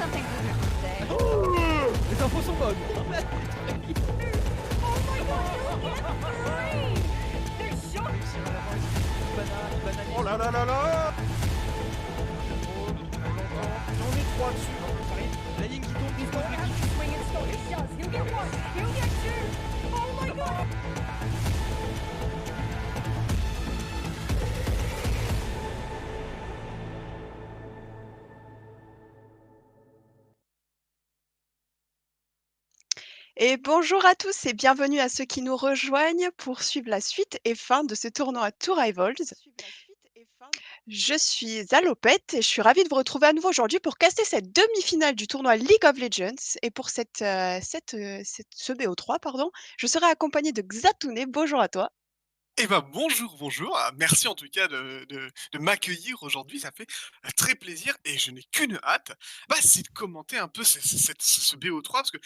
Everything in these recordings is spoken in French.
something Brutus would say. Les infos sont bonnes. Oh my god, you get free! They're shocked! Oh là là là là. On est trois dessus. Ça arrive. La ligne qui tombe He's doucement. going out to swing and stone his shots. He'll get one. He'll get two. Oh my god! Et bonjour à tous et bienvenue à ceux qui nous rejoignent pour suivre la suite et fin de ce tournoi Two Rivals. Je suis Alopette et je suis ravie de vous retrouver à nouveau aujourd'hui pour caster cette demi-finale du tournoi League of Legends. Et pour ce BO3, pardon, je serai accompagnée de Xatoune. Bonjour à toi. Eh ben bonjour, bonjour. Merci en tout cas de m'accueillir aujourd'hui. Ça fait très plaisir et je n'ai qu'une hâte. C'est de commenter un peu ce BO3 parce que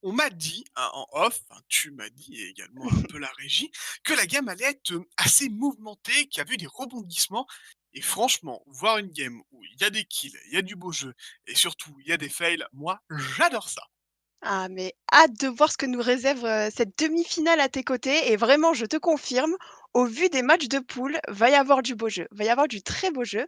on m'a dit hein, en off, hein, tu m'as dit et également un peu la régie, que la game allait être assez mouvementée, qu'il y avait eu des rebondissements. Et franchement, voir une game où il y a des kills, il y a du beau jeu et surtout il y a des fails, moi j'adore ça. Ah, mais hâte de voir ce que nous réserve cette demi-finale à tes côtés. Et vraiment, je te confirme, au vu des matchs de poule, va y avoir du beau jeu, va y avoir du très beau jeu.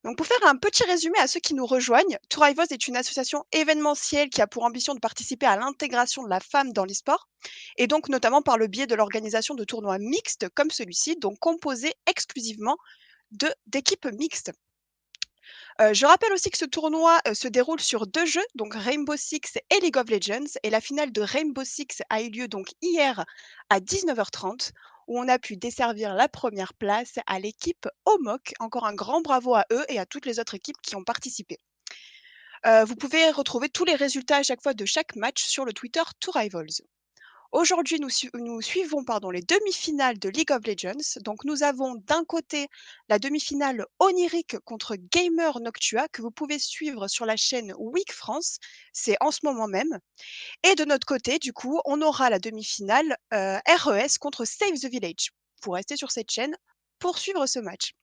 Donc, pour faire un petit résumé à ceux qui nous rejoignent, Two Rivals est une association événementielle qui a pour ambition de participer à l'intégration de la femme dans l'e-sport, et donc notamment par le biais de l'organisation de tournois mixtes comme celui-ci, donc composés exclusivement d'équipes mixtes. Je rappelle aussi que ce tournoi se déroule sur 2 jeux, donc Rainbow Six et League of Legends. Et la finale de Rainbow Six a eu lieu donc hier à 19h30, où on a pu desservir la première place à l'équipe Omok. Encore un grand bravo à eux et à toutes les autres équipes qui ont participé. Vous pouvez retrouver tous les résultats à chaque fois de chaque match sur le Twitter Two Rivals. Aujourd'hui, nous suivons les demi-finales de League of Legends. Donc, nous avons d'un côté la demi-finale Oniric contre Gamer Noctua que vous pouvez suivre sur la chaîne Week France. C'est en ce moment même. Et de notre côté, du coup, on aura la demi-finale RES contre Save the Village. Vous restez sur cette chaîne pour suivre ce match.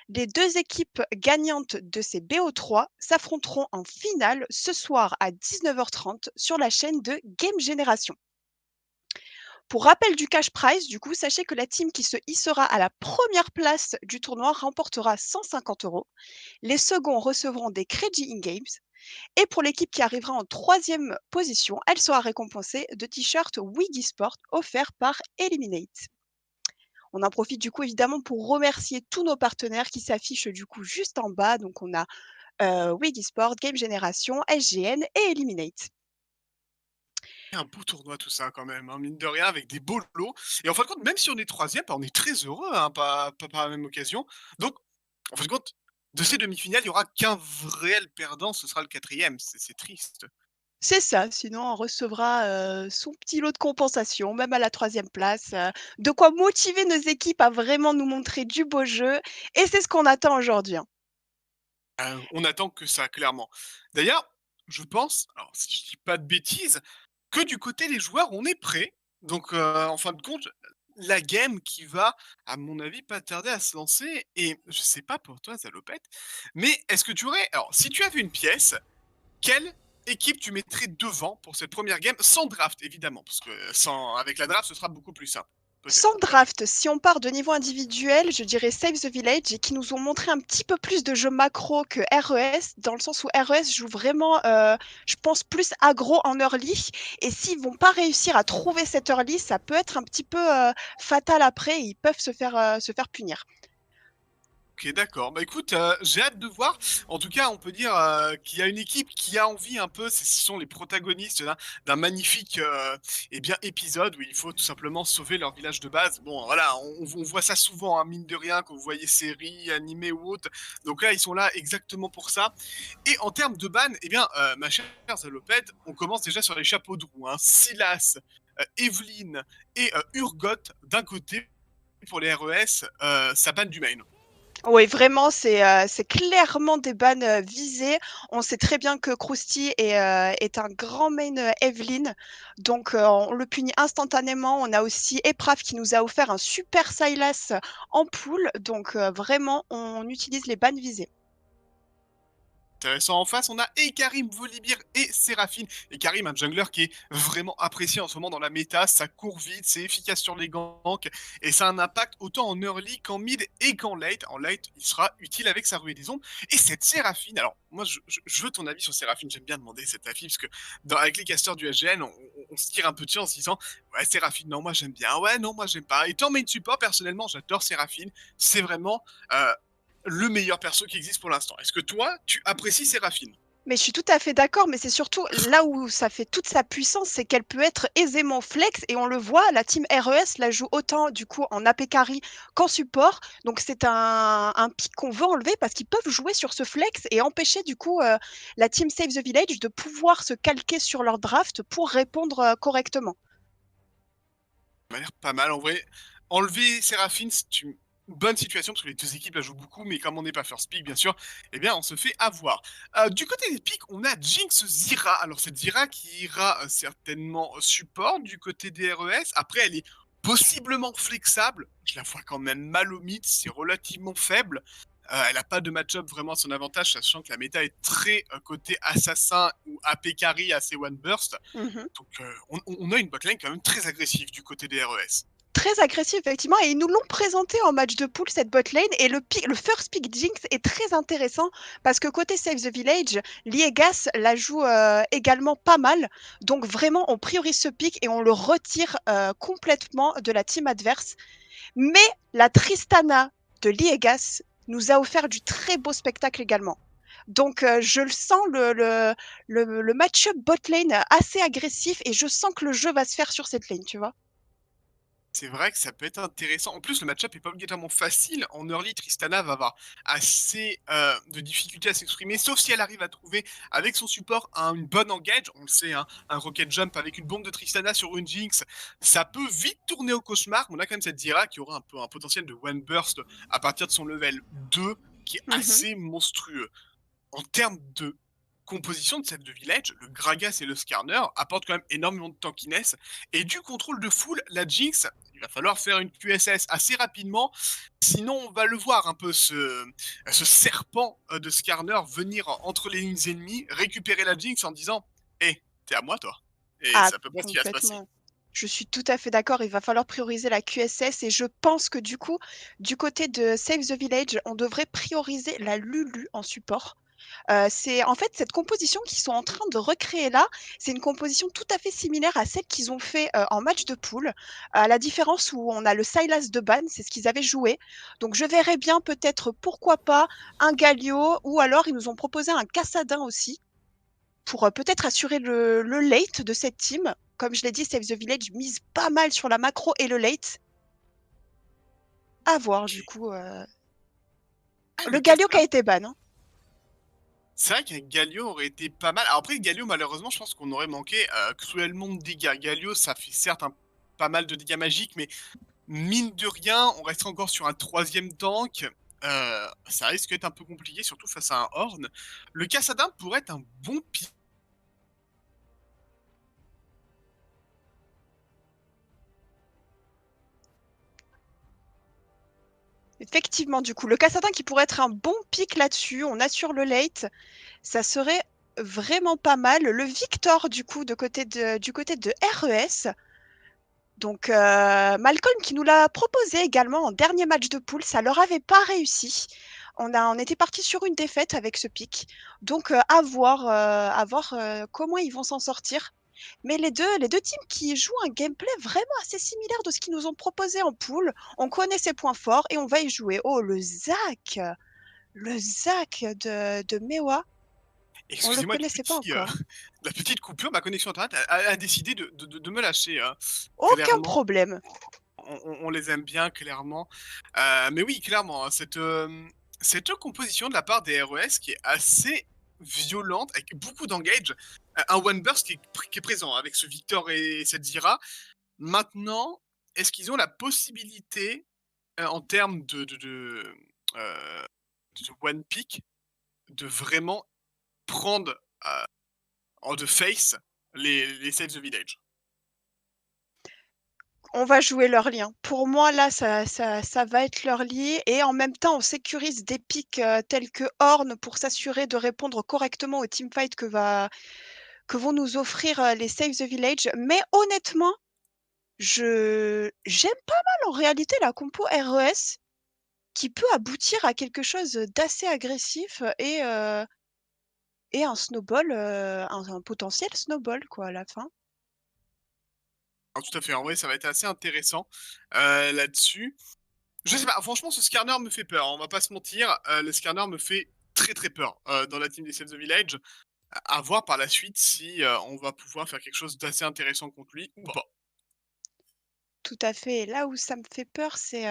Les 2 équipes gagnantes de ces BO3 s'affronteront en finale ce soir à 19h30 sur la chaîne de Game Génération. Pour rappel du cash prize, du coup, sachez que la team qui se hissera à la première place du tournoi remportera 150 €. Les seconds recevront des crédits in-games. Et pour l'équipe qui arrivera en 3e position, elle sera récompensée de t-shirts Wiggy Sport offerts par Eliminate. On en profite du coup évidemment pour remercier tous nos partenaires qui s'affichent du coup juste en bas. Donc on a Wiggy Sport, Game Génération, SGN et Eliminate. Un beau tournoi tout ça quand même, hein, mine de rien, avec des beaux lots. Et en fin de compte, même si on est troisième, on est très heureux, hein, pas par la même occasion. Donc, en fin de compte, de ces demi-finales, il y aura qu'un réel perdant, ce sera le quatrième. C'est triste. C'est ça, sinon on recevra, son petit lot de compensation, même à la 3e place, de quoi motiver nos équipes à vraiment nous montrer du beau jeu et c'est ce qu'on attend aujourd'hui, hein. On attend que ça, clairement. D'ailleurs, je pense, alors si je dis pas de bêtises, que du côté des joueurs, on est prêt. Donc, en fin de compte, la game qui va, à mon avis, pas tarder à se lancer. Et je sais pas pour toi, Salopette, mais est-ce que tu aurais, alors si tu avais une pièce, quelle équipe tu mettrais devant pour cette première game, sans draft évidemment, parce que avec la draft, ce sera beaucoup plus simple, Sans peut-être. draft, si on part de niveau individuel, je dirais Save the Village et qui nous ont montré un petit peu plus de jeu macro que RES, dans le sens où RES joue vraiment, je pense, plus aggro en early. Et s'ils vont pas réussir à trouver cette early, ça peut être un petit peu fatal après. Et ils peuvent se faire punir. Ok, d'accord. Bah écoute, j'ai hâte de voir. En tout cas, on peut dire qu'il y a une équipe qui a envie un peu, ce sont les protagonistes d'un magnifique épisode où il faut tout simplement sauver leur village de base. Bon, voilà, on voit ça souvent, hein, mine de rien, quand vous voyez séries, animés ou autres. Donc là, ils sont là exactement pour ça. Et en termes de ban, eh bien, ma chère Salopette, on commence déjà sur les chapeaux de roue, hein. Silas, Evelyne et Urgot d'un côté. Pour les RES, ça banne du main. Oui, vraiment, c'est clairement des bans, visés. On sait très bien que Krusty est un grand main, Evelyn, donc on le punit instantanément. On a aussi Epraf qui nous a offert un super Sylas en pool, donc vraiment, on utilise les bans visés. intéressant. En face, on a Karim, Volibear et Séraphine. Et Karim, un jungler qui est vraiment apprécié en ce moment dans la méta. Ça court vite, c'est efficace sur les ganks et ça a un impact autant en early qu'en mid et qu'en late. En late, il sera utile avec sa ruée des ombres. Et cette Séraphine, alors moi je veux ton avis sur Séraphine, j'aime bien demander cet avis parce que avec les casteurs du SGN, on se tire un peu dessus en se disant ouais, Séraphine, non, moi j'aime bien, ouais, non, moi j'aime pas. Étant main support, personnellement, j'adore Séraphine. C'est vraiment le meilleur perso qui existe pour l'instant. Est-ce que toi, tu apprécies Séraphine? Mais je suis tout à fait d'accord, mais c'est surtout là où ça fait toute sa puissance, c'est qu'elle peut être aisément flex et on le voit, la team RES la joue autant du coup en AP carry qu'en support. Donc c'est un pic qu'on veut enlever parce qu'ils peuvent jouer sur ce flex et empêcher du coup la team Save the Village de pouvoir se calquer sur leur draft pour répondre correctement. Ça m'a l'air pas mal. En vrai, enlever Séraphine, c'est une bonne situation parce que les deux équipes la jouent beaucoup, mais comme on n'est pas first pick, bien sûr, eh bien, on se fait avoir. Du côté des picks, on a Jinx Zira. Alors, cette Zira qui ira certainement support du côté des RES. Après, elle est possiblement flexible. Je la vois quand même mal au mid, c'est relativement faible. Elle n'a pas de match-up vraiment à son avantage, sachant que la méta est très côté assassin ou AP carry assez one burst. Mhm. Donc, on a une botlane quand même très agressive du côté des RES. Très agressif, effectivement, et ils nous l'ont présenté en match de poule, cette botlane, et le first pick Jinx est très intéressant, parce que côté Save the Village, Liegas la joue également pas mal, donc vraiment, on priorise ce pick et on le retire complètement de la team adverse. Mais la Tristana de Liegas nous a offert du très beau spectacle également. Donc, je le sens, le match-up botlane assez agressif, et je sens que le jeu va se faire sur cette lane, tu vois. C'est vrai que ça peut être intéressant. En plus, le match-up est pas obligatoirement facile. En early, Tristana va avoir assez de difficultés à s'exprimer, sauf si elle arrive à trouver avec son support une bonne engage. On le sait, hein, un rocket jump avec une bombe de Tristana sur une Jinx, ça peut vite tourner au cauchemar. On a quand même cette Zira qui aura un peu un potentiel de one burst à partir de son level 2 qui est Mhm. assez monstrueux. En termes de composition de cette de village, le Gragas et le Skarner apportent quand même énormément de tankiness et du contrôle de full, la Jinx, il va falloir faire une QSS assez rapidement, sinon on va le voir un peu ce serpent de Skarner venir entre les lignes ennemies, récupérer la Jinx en disant hé, t'es à moi toi. Et Ah, c'est à peu près ce qui va se passer. complètement. Je suis tout à fait d'accord, il va falloir prioriser la QSS et je pense que du coup, du côté de Save the Village, on devrait prioriser la Lulu en support. C'est en fait cette composition qu'ils sont en train de recréer là, c'est une composition tout à fait similaire à celle qu'ils ont fait en match de poule, à la différence où on a le Sylas de ban, c'est ce qu'ils avaient joué. Donc je verrais bien peut-être, pourquoi pas, un Galio, ou alors ils nous ont proposé un Cassadin aussi, pour peut-être assurer le late de cette team. Comme je l'ai dit, Save the Village mise pas mal sur la macro et le late. À voir, du Ok. coup. Ah, Le le Galio qui a Cassadin, été ban. Hein. c'est vrai qu'un Galio aurait été pas mal. Alors après, Galio, malheureusement, je pense qu'on aurait manqué cruellement de dégâts. Galio, ça fait certes pas mal de dégâts magiques, mais mine de rien, on reste encore sur un troisième tank. Ça risque d'être un peu compliqué, surtout face à un Horn. Le Cassadin pourrait être un bon pic. Effectivement, du coup, le Cassadin qui pourrait être un bon pick là-dessus. On assure le late. Ça serait vraiment pas mal. Le Victor, du coup, du côté de RES. Donc, Malcolm qui nous l'a proposé également en dernier match de poule, ça leur avait pas réussi. On était parti sur une défaite avec ce pic. Donc, à voir comment ils vont s'en sortir. Mais les deux teams qui jouent un gameplay vraiment assez similaire de ce qu'ils nous ont proposé en poule. On connaît ses points forts et on va y jouer. Oh, le Zac de Mewa, on le Excusez-moi connaissait pas encore. la petite coupure, ma connexion internet a décidé de me lâcher. Hein. Aucun Clairement, problème. on les aime bien, clairement. Mais oui, clairement, hein, cette composition de la part des RES qui est assez violente, avec beaucoup d'engage, un one burst qui est présent avec ce Victor et cette Zira. Maintenant, est-ce qu'ils ont la possibilité, en termes euh, de one pick, de vraiment prendre en de face les Save the Village? On va jouer leur lien. Pour moi, là, ça va être leur lit et en même temps, on sécurise des pics, tels que Ornn pour s'assurer de répondre correctement aux teamfights que vont nous offrir, les Save the Village. Mais honnêtement, j'aime pas mal en réalité la compo RES qui peut aboutir à quelque chose, d'assez agressif et un snowball, un potentiel snowball quoi à la fin. Ah, tout à fait, en vrai, ça va être assez intéressant, là-dessus. Je sais pas, franchement, ce scanner me fait peur, on va pas se mentir, le scanner me fait très, très peur, dans la team des Save the Village. À voir par la suite si, on va pouvoir faire quelque chose d'assez intéressant contre lui ou pas. Tout à fait et là où ça me fait peur, c'est,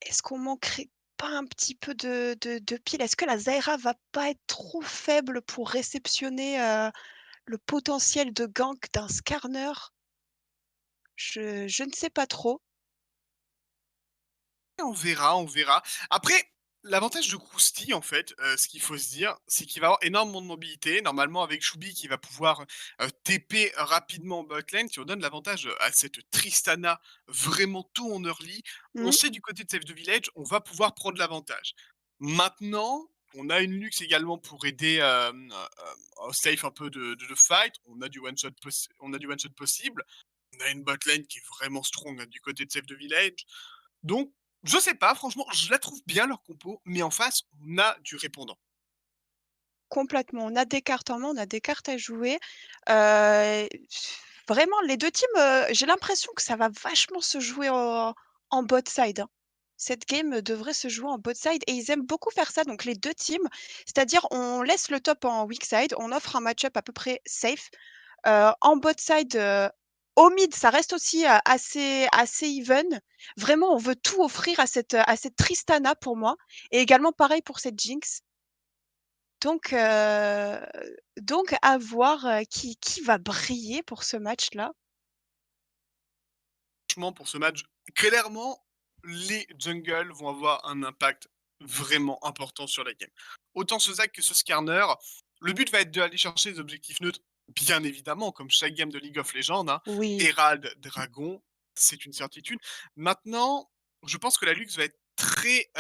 est-ce qu'on manquerait pas un petit peu de piles? Est-ce que la Zyra va pas être trop faible pour réceptionner, le potentiel de gank d'un Skarner? Je ne sais pas trop. On verra, on verra. Après, l'avantage de Krusty, en fait, ce qu'il faut se dire, c'est qu'il va avoir énormément de mobilité. Normalement, avec Choubi qui va pouvoir, TP rapidement en bot lane, si on donne l'avantage, à cette Tristana vraiment tôt en early, on Mmh. sait du côté de Save the Village, on va pouvoir prendre l'avantage. Maintenant, on a une Lux également pour aider, au safe un peu de fight. On a du one shot possible. On a une bot lane qui est vraiment strong, hein, du côté de Save the Village. Donc, je sais pas, franchement, je la trouve bien leur compo, mais en face, on a du répondant. Complètement. On a des cartes en main, on a des cartes à jouer. Heu, Vraiment les 2 teams, j'ai l'impression que ça va vachement se jouer en bot side, hein. Cette game devrait se jouer en bot side et ils aiment beaucoup faire ça, donc les 2 teams, c'est-à-dire on laisse le top en weak side, on offre un match-up à peu près safe. En bot side, au mid, ça reste aussi, assez even. Vraiment, on veut tout offrir à cette Tristana pour moi et également pareil pour cette Jinx. Donc à voir, qui va briller pour ce match-là. Franchement, pour ce match, clairement, les jungles vont avoir un impact vraiment important sur la game. Autant ce Zac que ce Skarner, le but va être d'aller chercher des objectifs neutres, bien évidemment, comme chaque game de League of Legends, hein. Oui, Herald, Dragon, c'est une certitude. Maintenant, je pense que la Lux va être très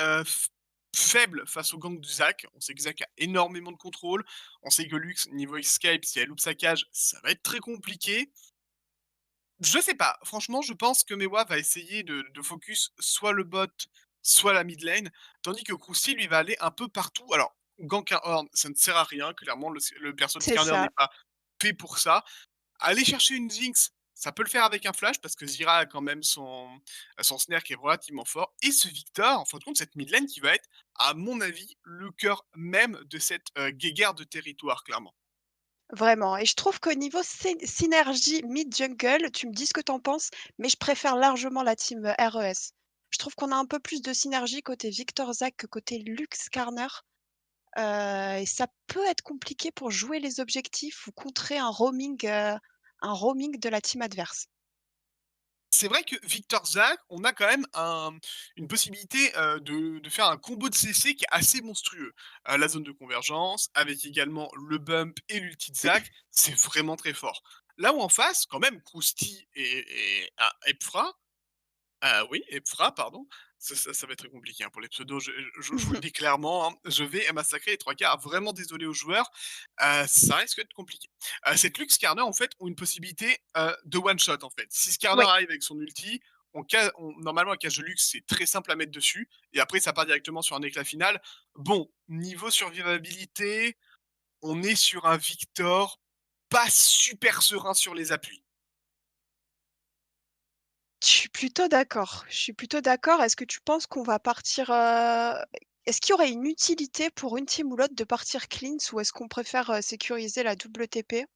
faible face au gank du Zac. On sait que Zac a énormément de contrôle. On sait que Lux, niveau escape, si elle loupe sa cage, ça va être très compliqué. Je sais pas, franchement, je pense que Mewa va essayer de focus soit le bot, soit la mid lane, tandis que Krusty, lui, va aller un peu partout. Alors, gank un Horn, ça ne sert à rien, clairement, le perso de c'est Skarner ça. n'est pas fait pour ça. Aller chercher une Jinx, ça peut le faire avec un flash, parce que Zyra a quand même son snare qui est relativement fort. Et ce Victor, en fin de compte, cette mid lane qui va être, à mon avis, le cœur même de cette guéguerre de territoire, clairement. Vraiment et je trouve qu'au niveau synergie mid-jungle, tu me dis ce que tu en penses, mais je préfère largement la team, RES. Je trouve qu'on a un peu plus de synergie côté Viktor Zac que côté Lux Skarner, et ça peut être compliqué pour jouer les objectifs ou contrer un roaming de la team adverse. C'est vrai que Victor Zac, on a quand même une possibilité, de faire un combo de CC qui est assez monstrueux. La zone de convergence, avec également le bump et l'ulti de Zac, c'est vraiment très fort. Là où en face, quand même, Krusty et Epfra, oui, Epfra, pardon. Ça va être très compliqué, hein, pour les pseudos, je vous le dis clairement, hein, je vais massacrer les 3 quarts. Vraiment désolé aux joueurs, ça risque d'être compliqué. Cette Lux Skarner, en fait, ont une possibilité, de one shot, en fait. Si Skarner Ouais, arrive avec son ulti, normalement, un cage de Lux, c'est très simple à mettre dessus et après ça part directement sur un éclat final. Bon, niveau survivabilité, on est sur un Victor pas super serein sur les appuis. je suis plutôt d'accord. Je suis plutôt d'accord. Est-ce que tu penses qu'on va partir, est-ce qu'il y aurait une utilité pour une team ou l'autre de partir cleanse ou est-ce qu'on préfère, sécuriser la double TP?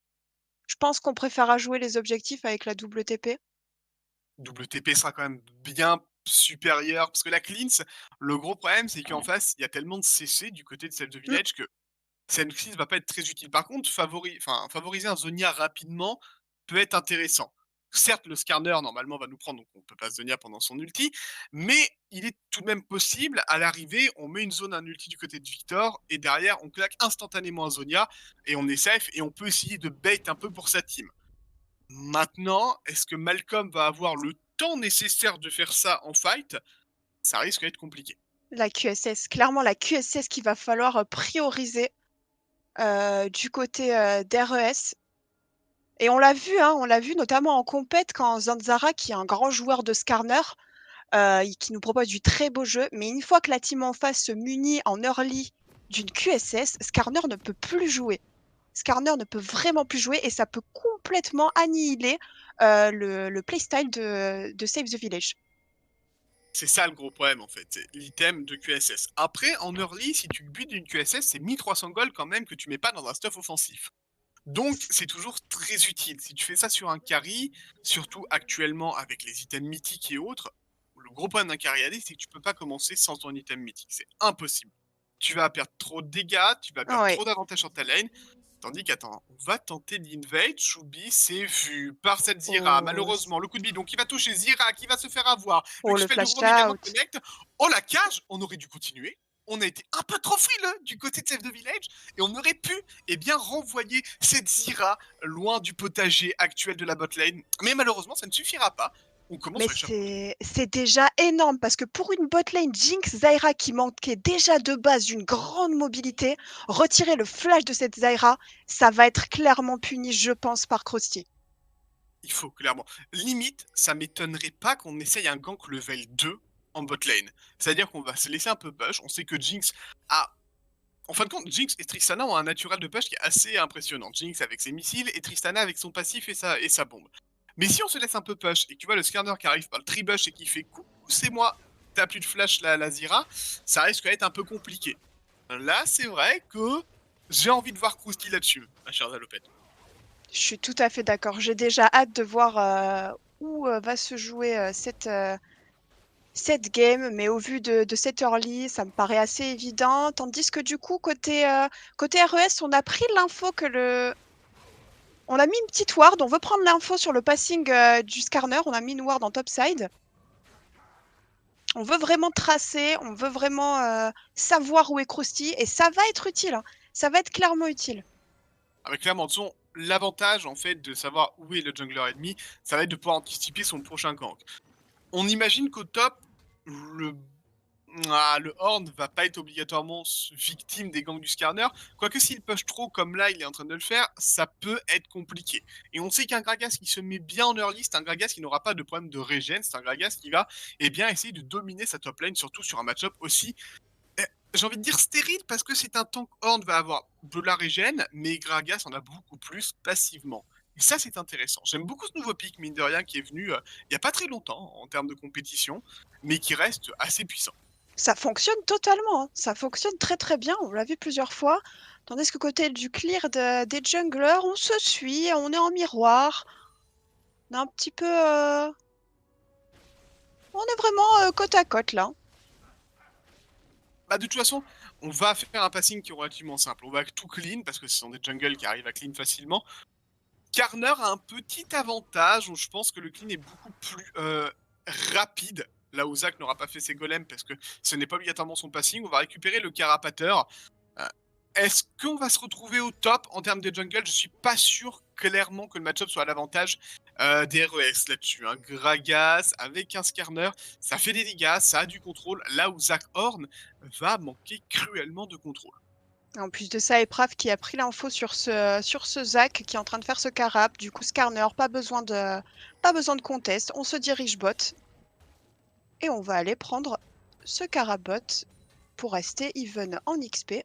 Je pense qu'on préférera jouer les objectifs avec la double TP. WTP sera quand même bien supérieur parce que la cleanse, le gros problème, c'est qu'en face, il y a tellement de CC du côté de Save the Mmh, Village que cette cleanse va pas être très utile. Par contre, favoriser un Zonia rapidement peut être intéressant. Certes, le Skarner, normalement, va nous prendre, donc on peut pas Zonia pendant son ulti, mais il est tout de même possible, à l'arrivée, on met une zone, un ulti du côté de Victor, et derrière, on claque instantanément un Zonia, et on est safe, et on peut essayer de bait un peu pour sa team. Maintenant, est-ce que Malcolm va avoir le temps nécessaire de faire ça en fight? Ça risque d'être compliqué. La QSS, clairement la QSS qu'il va falloir, prioriser, du côté, d'RES et on l'a vu notamment en compète quand Zanzara, qui est un grand joueur de Skarner, qui nous propose du très beau jeu, mais une fois que la team en face se munit en early d'une QSS, Skarner ne peut plus jouer. Skarner ne peut vraiment plus jouer et ça peut complètement annihiler, le playstyle de Save the Village. C'est ça le gros problème en fait, c'est l'item de QSS. Après, en early, si tu butes d'une QSS, c'est 1300 gold quand même que tu mets pas dans un stuff offensif. Donc, c'est toujours très utile. Si tu fais ça sur un carry, surtout actuellement avec les items mythiques et autres, le gros problème d'un carry AD, c'est que tu peux pas commencer sans ton item mythique. C'est impossible. Tu vas perdre trop de dégâts, tu vas perdre Ouais. trop d'avantages sur ta lane. Tandis qu'attends, on va tenter l'invade. Shubi s'est vu par cette Zira. Oh, Malheureusement, le coup de bidon qui va toucher Zira, qui va se faire avoir. Le oh le dispel de flash Grom également out. connect. Oh la cage, on aurait dû continuer. On a été un peu trop frileux du côté de Save the Village et on aurait pu bien renvoyer cette Zira loin du potager actuel de la botlane. Mais malheureusement, ça ne suffira pas. On commence Mais sur les chapeaux. c'est déjà énorme parce que pour une botlane Jinx Zyra qui manquait déjà de base d'une grande mobilité, retirer le flash de cette Zyra, ça va être clairement puni, je pense, par Krusty. Il faut, clairement. Limite, ça m'étonnerait pas qu'on essaye un gank level 2 en botlane. C'est-à-dire qu'on va se laisser un peu push. On sait que Jinx a... En fin de compte, Jinx et Tristana ont un naturel de push qui est assez impressionnant. Jinx avec ses missiles et Tristana avec son passif et sa bombe. Mais si on se laisse un peu push et que tu vois le Skarner qui arrive par le tribush et qui fait coucou, c'est moi, t'as plus de flash la Zira, ça risque d'être un peu compliqué. Là, c'est vrai que j'ai envie de voir Krusty là-dessus, ma chère Zalopette. Je suis tout à fait d'accord. J'ai déjà hâte de voir, où, va se jouer, cette game, mais au vu de cette early, ça me paraît assez évident. Tandis que du coup, côté RES, on a pris l'info on a mis une petite ward, on veut prendre l'info sur le passing du Skarner, on a mis une ward en topside. On veut vraiment tracer, on veut vraiment savoir où est Krusty, et ça va être utile, hein. Ça va être clairement utile. Avec clairement, disons, l'avantage en fait de savoir où est le jungler ennemi, ça va être de pouvoir anticiper son prochain gank. On imagine qu'au top, le le Horn va pas être obligatoirement victime des gangs du Skarner. Quoique s'il push trop comme là il est en train de le faire, ça peut être compliqué. Et on sait qu'un Gragas qui se met bien en early, c'est un Gragas qui n'aura pas de problème de regen, c'est un Gragas qui va bien essayer de dominer sa top lane, surtout sur un match-up aussi, j'ai envie de dire stérile, parce que c'est un tank Horn va avoir de la regen, mais Gragas en a beaucoup plus passivement. Et ça, c'est intéressant. J'aime beaucoup ce nouveau pick, mine de rien, qui est venu il n'y a pas très longtemps en termes de compétition, mais qui reste assez puissant. Ça fonctionne totalement, hein. Ça fonctionne très très bien, on l'a vu plusieurs fois. Tandis que côté du clear des junglers, on se suit, on est en miroir. On est un petit peu... On est vraiment côte à côte là. Bah, de toute façon, on va faire un passing qui est relativement simple. On va tout clean, parce que ce sont des jungles qui arrivent à clean facilement. Karner a un petit avantage, où je pense que le clean est beaucoup plus rapide. Là où Zach n'aura pas fait ses golems, parce que ce n'est pas obligatoirement son passing. On va récupérer le carapateur. Est-ce qu'on va se retrouver au top en termes de jungle? Je suis pas sûr clairement que le match-up soit à l'avantage des RES là-dessus. Hein. Gragas avec un Skarner, ça fait des dégâts, ça a du contrôle, là où Zach Horn va manquer cruellement de contrôle. En plus de ça, Eprav qui a pris l'info sur ce Zac qui est en train de faire ce carap. Du coup, Skarner, pas besoin de contest. On se dirige bot. Et on va aller prendre ce carabot pour rester even en XP.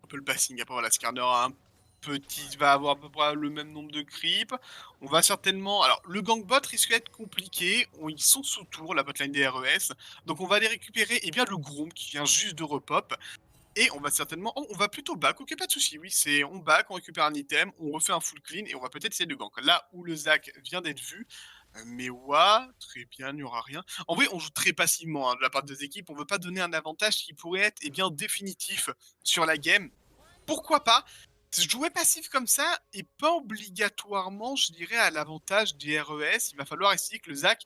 Un peu le passing, après voilà, Skarner a un petit, va avoir à peu près le même nombre de creeps. On va certainement... Alors, le gank bot risque d'être compliqué. Ils sont sous tour, la botlane des RES. Donc on va aller récupérer bien le Grom qui vient juste de repop. Et on va certainement... Oh, on va plutôt back, ok, pas de souci. Oui, c'est on back, on récupère un item, on refait un full clean et on va peut-être essayer de gank. Là où le Zac vient d'être vu. Mais ouais, très bien, il n'y aura rien. En vrai, on joue très passivement hein, de la part des équipes. On veut pas donner un avantage qui pourrait être bien définitif sur la game. Pourquoi pas jouer passif comme ça et pas obligatoirement, je dirais, à l'avantage des RES. Il va falloir essayer que le Zac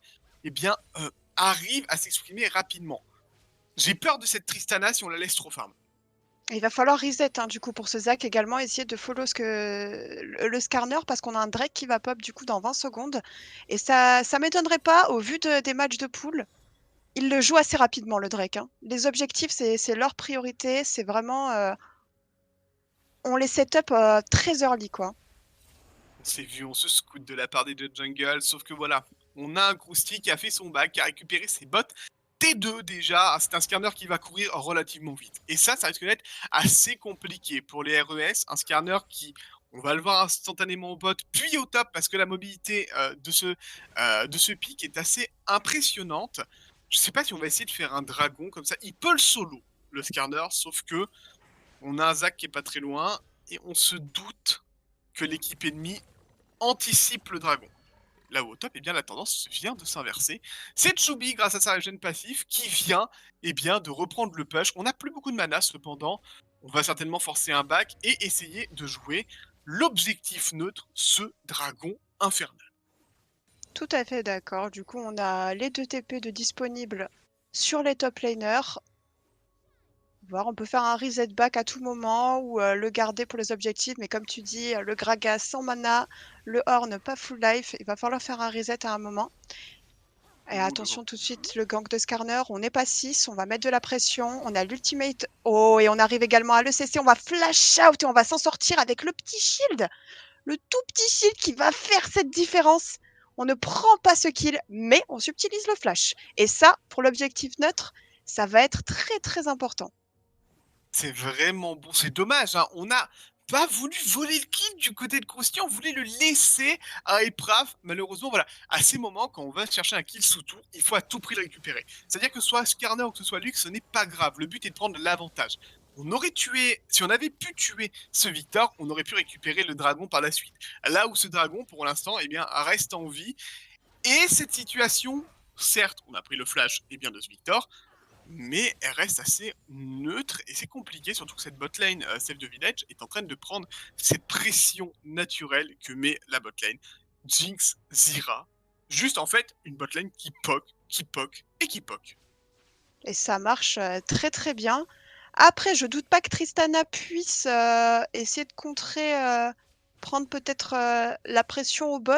arrive à s'exprimer rapidement. J'ai peur de cette Tristana si on la laisse trop farm. Il va falloir reset, hein, du coup, pour ce Zac également, essayer de follow le Skarner parce qu'on a un Drake qui va pop du coup dans 20 secondes. Et ça m'étonnerait pas, au vu des matchs de poule, il le joue assez rapidement, le Drake, hein. Les objectifs, c'est leur priorité, c'est vraiment... on les set up très early, quoi. On s'est vu, on se scout de la part des deux jungle, sauf que voilà, on a un Krusty qui a fait son bac, qui a récupéré ses bottes. T2 déjà, c'est un scanner qui va courir relativement vite. Et ça risque d'être assez compliqué pour les RES. Un scanner qui, on va le voir instantanément au bot, puis au top, parce que la mobilité de ce pic est assez impressionnante. Je sais pas si on va essayer de faire un dragon comme ça. Il peut le solo, le scanner, sauf que on a un Zac qui est pas très loin, et on se doute que l'équipe ennemie anticipe le dragon. Là où au top, eh bien, la tendance vient de s'inverser. C'est Chubby, grâce à sa régène passif, qui vient eh bien, de reprendre le push. On n'a plus beaucoup de mana, cependant. On va certainement forcer un back et essayer de jouer l'objectif neutre, ce dragon infernal. Tout à fait d'accord. Du coup, on a les 2 TP de disponibles sur les top laners. Voir, on peut faire un reset back à tout moment ou le garder pour les objectifs. Mais comme tu dis, le Gragas sans mana, le Horn pas full life. Il va falloir faire un reset à un moment. Et attention tout de suite, le gank de Skarner. On n'est pas 6, on va mettre de la pression. On a l'ultimate. Oh, et on arrive également à l'ECC. On va flash out et on va s'en sortir avec le petit shield. Le tout petit shield qui va faire cette différence. On ne prend pas ce kill, mais on subtilise le flash. Et ça, pour l'objectif neutre, ça va être très très important. C'est vraiment bon. C'est dommage, hein. On n'a pas voulu voler le kill du côté de Krusty, on voulait le laisser à Eprave. Malheureusement, voilà, à ces moments, quand on va chercher un kill sous tour, il faut à tout prix le récupérer. C'est-à-dire que ce soit Skarner ou que ce soit Lux, ce n'est pas grave. Le but est de prendre l'avantage. On aurait tué, si on avait pu tuer ce Victor, on aurait pu récupérer le dragon par la suite. Là où ce dragon, pour l'instant, eh bien, reste en vie. Et cette situation, certes, on a pris le flash bien, de ce Victor, mais elle reste assez neutre et c'est compliqué, surtout que cette botlane Save the Village est en train de prendre cette pression naturelle que met la botlane. Jinx, Zyra, juste en fait une botlane qui poke et qui poke. Et ça marche très très bien. Après, je doute pas que Tristana puisse essayer de contrer, prendre peut-être la pression au bot.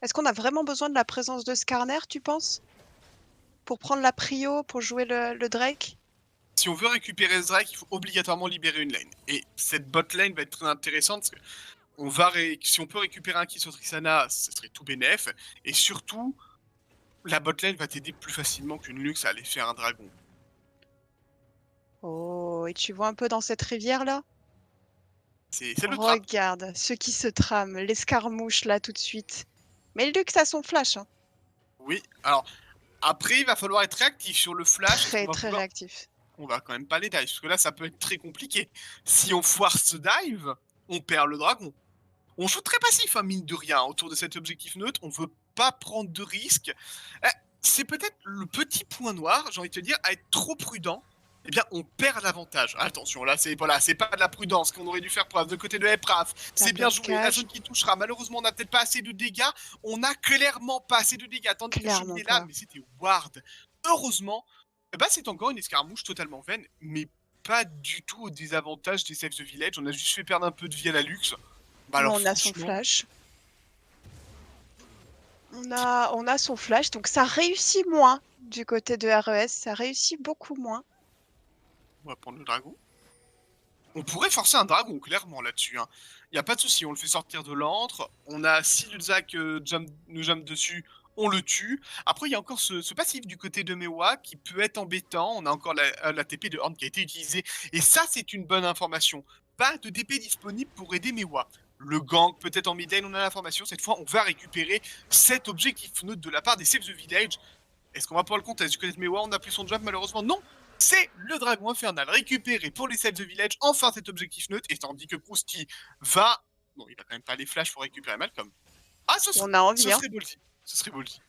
Est-ce qu'on a vraiment besoin de la présence de Skarner, tu penses? Pour prendre la prio, pour jouer le Drake? Si on veut récupérer ce Drake, il faut obligatoirement libérer une lane. Et cette bot lane va être très intéressante parce que si on peut récupérer un kill sur Tristana, ce serait tout bénef. Et surtout, la bot lane va t'aider plus facilement qu'une Lux à aller faire un dragon. Oh, et tu vois un peu dans cette rivière-là? C'est le trap. Regarde, ceux qui se trament, l'escarmouche là tout de suite. Mais Lux a son flash, hein. Oui, alors après il va falloir être réactif sur le flash. Très réactif. On va quand même pas les dive, parce que là ça peut être très compliqué. Si on foire ce dive, on perd le dragon. On joue très passif, hein, mine de rien, autour de cet objectif neutre. On veut pas prendre de risques. C'est peut-être le petit point noir, j'ai envie de te dire, à être trop prudent. Eh bien, on perd l'avantage. Attention, là, c'est pas de la prudence qu'on aurait dû faire preuve de côté de Eprave. C'est bien joué, la zone qui touchera. Malheureusement, on n'a peut-être pas assez de dégâts. On n'a clairement pas assez de dégâts. Tandis que je là, mais c'était Ward. Heureusement, c'est encore une escarmouche totalement vaine, mais pas du tout au désavantage des Save the Village. On a juste fait perdre un peu de vie à la Lux. Alors, on a son flash. On a son flash, donc ça réussit moins du côté de RES. Ça réussit beaucoup moins. On va prendre le dragon. On pourrait forcer un dragon, clairement, là-dessus. Hein. Y a pas de souci, on le fait sortir de l'antre. On a, si le Zac nous jump dessus, on le tue. Après, il y a encore ce passif du côté de Mewa qui peut être embêtant. On a encore la TP de Horn qui a été utilisée. Et ça, c'est une bonne information. Pas de DP disponible pour aider Mewa. Le gank, peut-être en mid-lane, on a l'information. Cette fois, on va récupérer cet objectif neutre de la part des Save the Village. Est-ce qu'on va pouvoir le contester? Du côté de Mewa, on a plus son jump, malheureusement. Non! C'est le dragon infernal récupéré pour les Save the Village. Enfin, cet objectif neutre. Et tandis que Krusty va... Non, il va quand même pas les flashs pour récupérer Malcolm. Ah, on a envie, ce serait ballsy. Ce serait ballsy.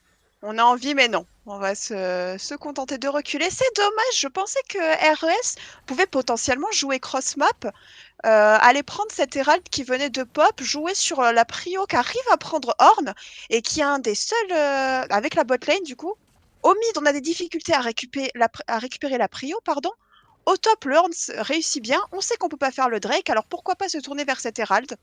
On a envie, mais non. On va se contenter de reculer. C'est dommage. Je pensais que RES pouvait potentiellement jouer cross-map, aller prendre cet Herald qui venait de pop, jouer sur la prio qu'arrive à prendre Horn et qui est un des seuls, avec la bot lane du coup. Au mid, on a des difficultés à récupérer la prio, pardon. Au top, le Horns réussit bien. On sait qu'on peut pas faire le Drake, alors pourquoi pas se tourner vers cet Herald?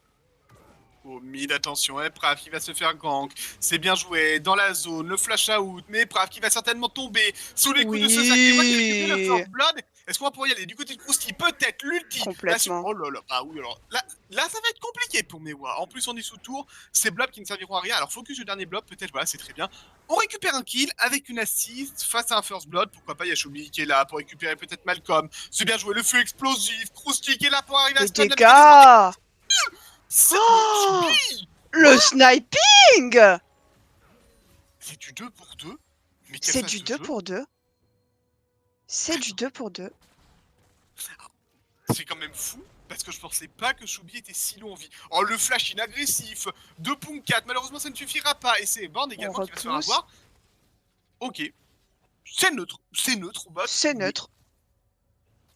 Au mid, attention, Prav qui va se faire gank. C'est bien joué, dans la zone, le flash out, mais Prav qui va certainement tomber sous les coups de ce Sakiwa qui récupère le First Blood. Est-ce qu'on va pouvoir y aller du côté de Krusty? Peut-être l'ulti. Complètement. Oh là là, ah oui, alors là, ça va être compliqué pour Mewa. En plus, on est sous tour, ces blobs qui ne serviront à rien. Alors, focus le dernier blob, peut-être, voilà, c'est très bien. On récupère un kill avec une assist face à un First Blood. Pourquoi pas, il y a Shubi qui est là pour récupérer peut-être Malcolm. C'est bien joué, le feu explosif. Krusty qui est là pour arriver à Les stun. dégâts! C'est Oh, Shubi. le sniping! C'est du 2 pour 2. Mais quelle C'est phase du de 2 jeu. pour 2. C'est du 2 pour 2. C'est quand même fou, parce que je pensais pas que Shubi était si long en vie. Oh, le flash inagressif, 2.4, malheureusement ça ne suffira pas, et c'est Born également qui va se faire repousse. avoir. Ok, c'est neutre, bot. C'est mais neutre.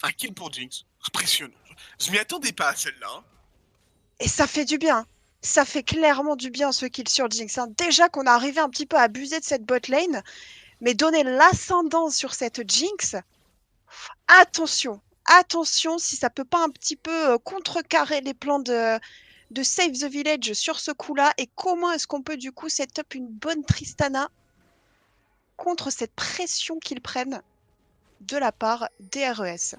Un kill pour Jinx, impressionnant. Je m'y attendais pas à celle-là. Hein. Et ça fait du bien. Ça fait clairement du bien ce kill sur Jinx. Hein. Déjà qu'on a arrivé un petit peu à abuser de cette bot lane, mais donner l'ascendant sur cette Jinx, attention, attention si ça peut pas un petit peu contrecarrer les plans de Save the Village sur ce coup-là, et comment est-ce qu'on peut du coup set up une bonne Tristana contre cette pression qu'ils prennent de la part des RES.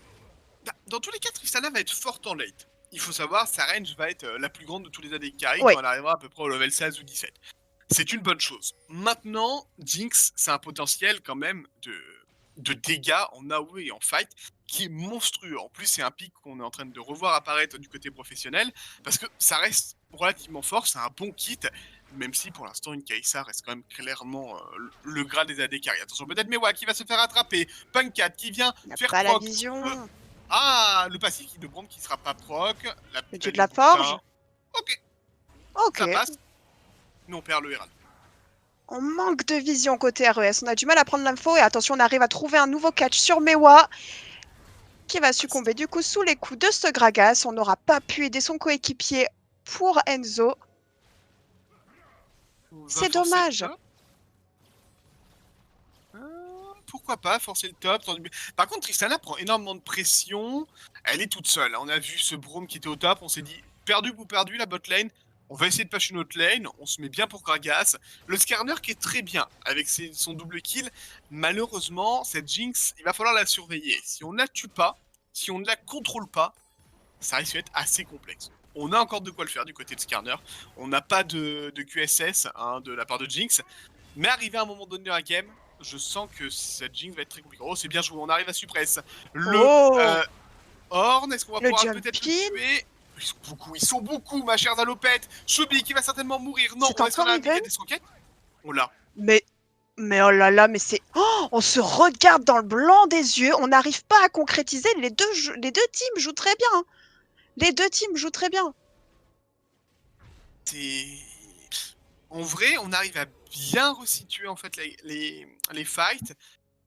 Dans tous les cas, Tristana va être forte en late. Il faut savoir, sa range va être la plus grande de tous les AD carry Oui. quand elle arrivera à peu près au level 16 ou 17. C'est une bonne chose. Maintenant, Jinx, c'est un potentiel quand même de dégâts en AoE et en fight qui est monstrueux. En plus, c'est un pic qu'on est en train de revoir apparaître du côté professionnel parce que ça reste relativement fort, c'est un bon kit, même si pour l'instant une Kai'Sa reste quand même clairement le gras des AD carry. Attention, peut-être Mewa qui va se faire attraper, Punkat qui vient Il n'a faire pas la proc. vision. Ah, le passif de Brand qui sera pas proc. Le dieu de la forge. Ok, Ok. ça passe. Nous on perd le Herald. On manque de vision côté RES. On a du mal à prendre l'info. Et attention, on arrive à trouver un nouveau catch sur Mewa, qui va succomber du coup sous les coups de ce Gragas. On n'aura pas pu aider son coéquipier pour Enzo. C'est dommage. Pourquoi pas forcer le top. Par contre, Tristana prend énormément de pression. Elle est toute seule. On a vu ce Braum qui était au top. On s'est dit, perdu pour perdu la bot lane. On va essayer de patcher notre lane. On se met bien pour Gragas. Le Skarner qui est très bien avec son double kill. Malheureusement, cette Jinx, il va falloir la surveiller. Si on ne la tue pas, si on ne la contrôle pas, ça risque d'être assez complexe. On a encore de quoi le faire du côté de Skarner. On n'a pas de QSS hein, de la part de Jinx. Mais arrivé à un moment donné dans la game, je sens que cette Jinx va être très compliquée. Oh, c'est bien joué, on arrive à suppress. Le Horn, est-ce qu'on va pouvoir peut-être le tuer? Ils sont beaucoup, ma chère Zalopette. Shubi qui va certainement mourir. Non, on est arrivé des roquettes. On l'a. Mais oh là là, mais c'est... Oh, on se regarde dans le blanc des yeux. On n'arrive pas à concrétiser. Les deux teams jouent très bien. Hein. Les deux teams jouent très bien. En vrai, on arrive à bien resituer en fait les fights.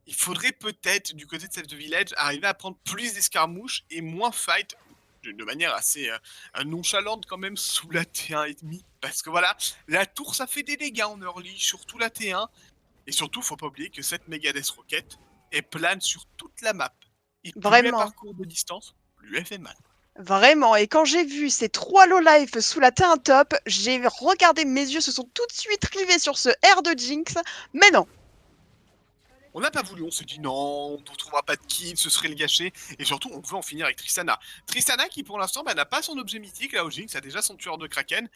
Il faudrait peut-être, du côté de Save the Village, arriver à prendre plus d'escarmouches et moins fight de manière assez nonchalante quand même sous la T1,5. Parce que voilà, la tour ça fait des dégâts en early, surtout la T1. Et surtout, faut pas oublier que cette Megadeth Rocket est plane sur toute la map. Et plus elle parcourt de distance, plus elle fait mal. Vraiment, et quand j'ai vu ces 3 low life sous la T1 top, j'ai regardé, mes yeux se sont tout de suite rivés sur ce R de Jinx, mais non. On n'a pas voulu, on s'est dit non, on ne retrouvera pas de kill, ce serait le gâcher, et surtout on veut en finir avec Tristana. Tristana qui pour l'instant n'a pas son objet mythique, là où Jinx a déjà son tueur de Kraken,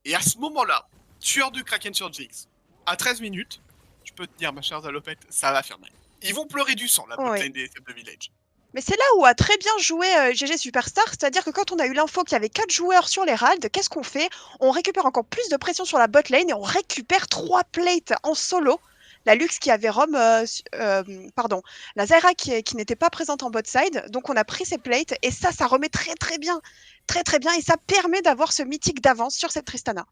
et à ce moment-là, tueur de Kraken sur Jinx, à 13 minutes, tu peux te dire ma chère Zalopette, ça va faire mal. Ils vont pleurer du sang, la botlane des Save the Village. Mais c'est là où a très bien joué GG Superstar, c'est-à-dire que quand on a eu l'info qu'il y avait 4 joueurs sur l'Herald, qu'est-ce qu'on fait? On récupère encore plus de pression sur la bot lane et on récupère 3 plates en solo. La Lux qui avait la Zyra qui n'était pas présente en bot side, donc on a pris ces plates et ça remet très bien et ça permet d'avoir ce mythique d'avance sur cette Tristana.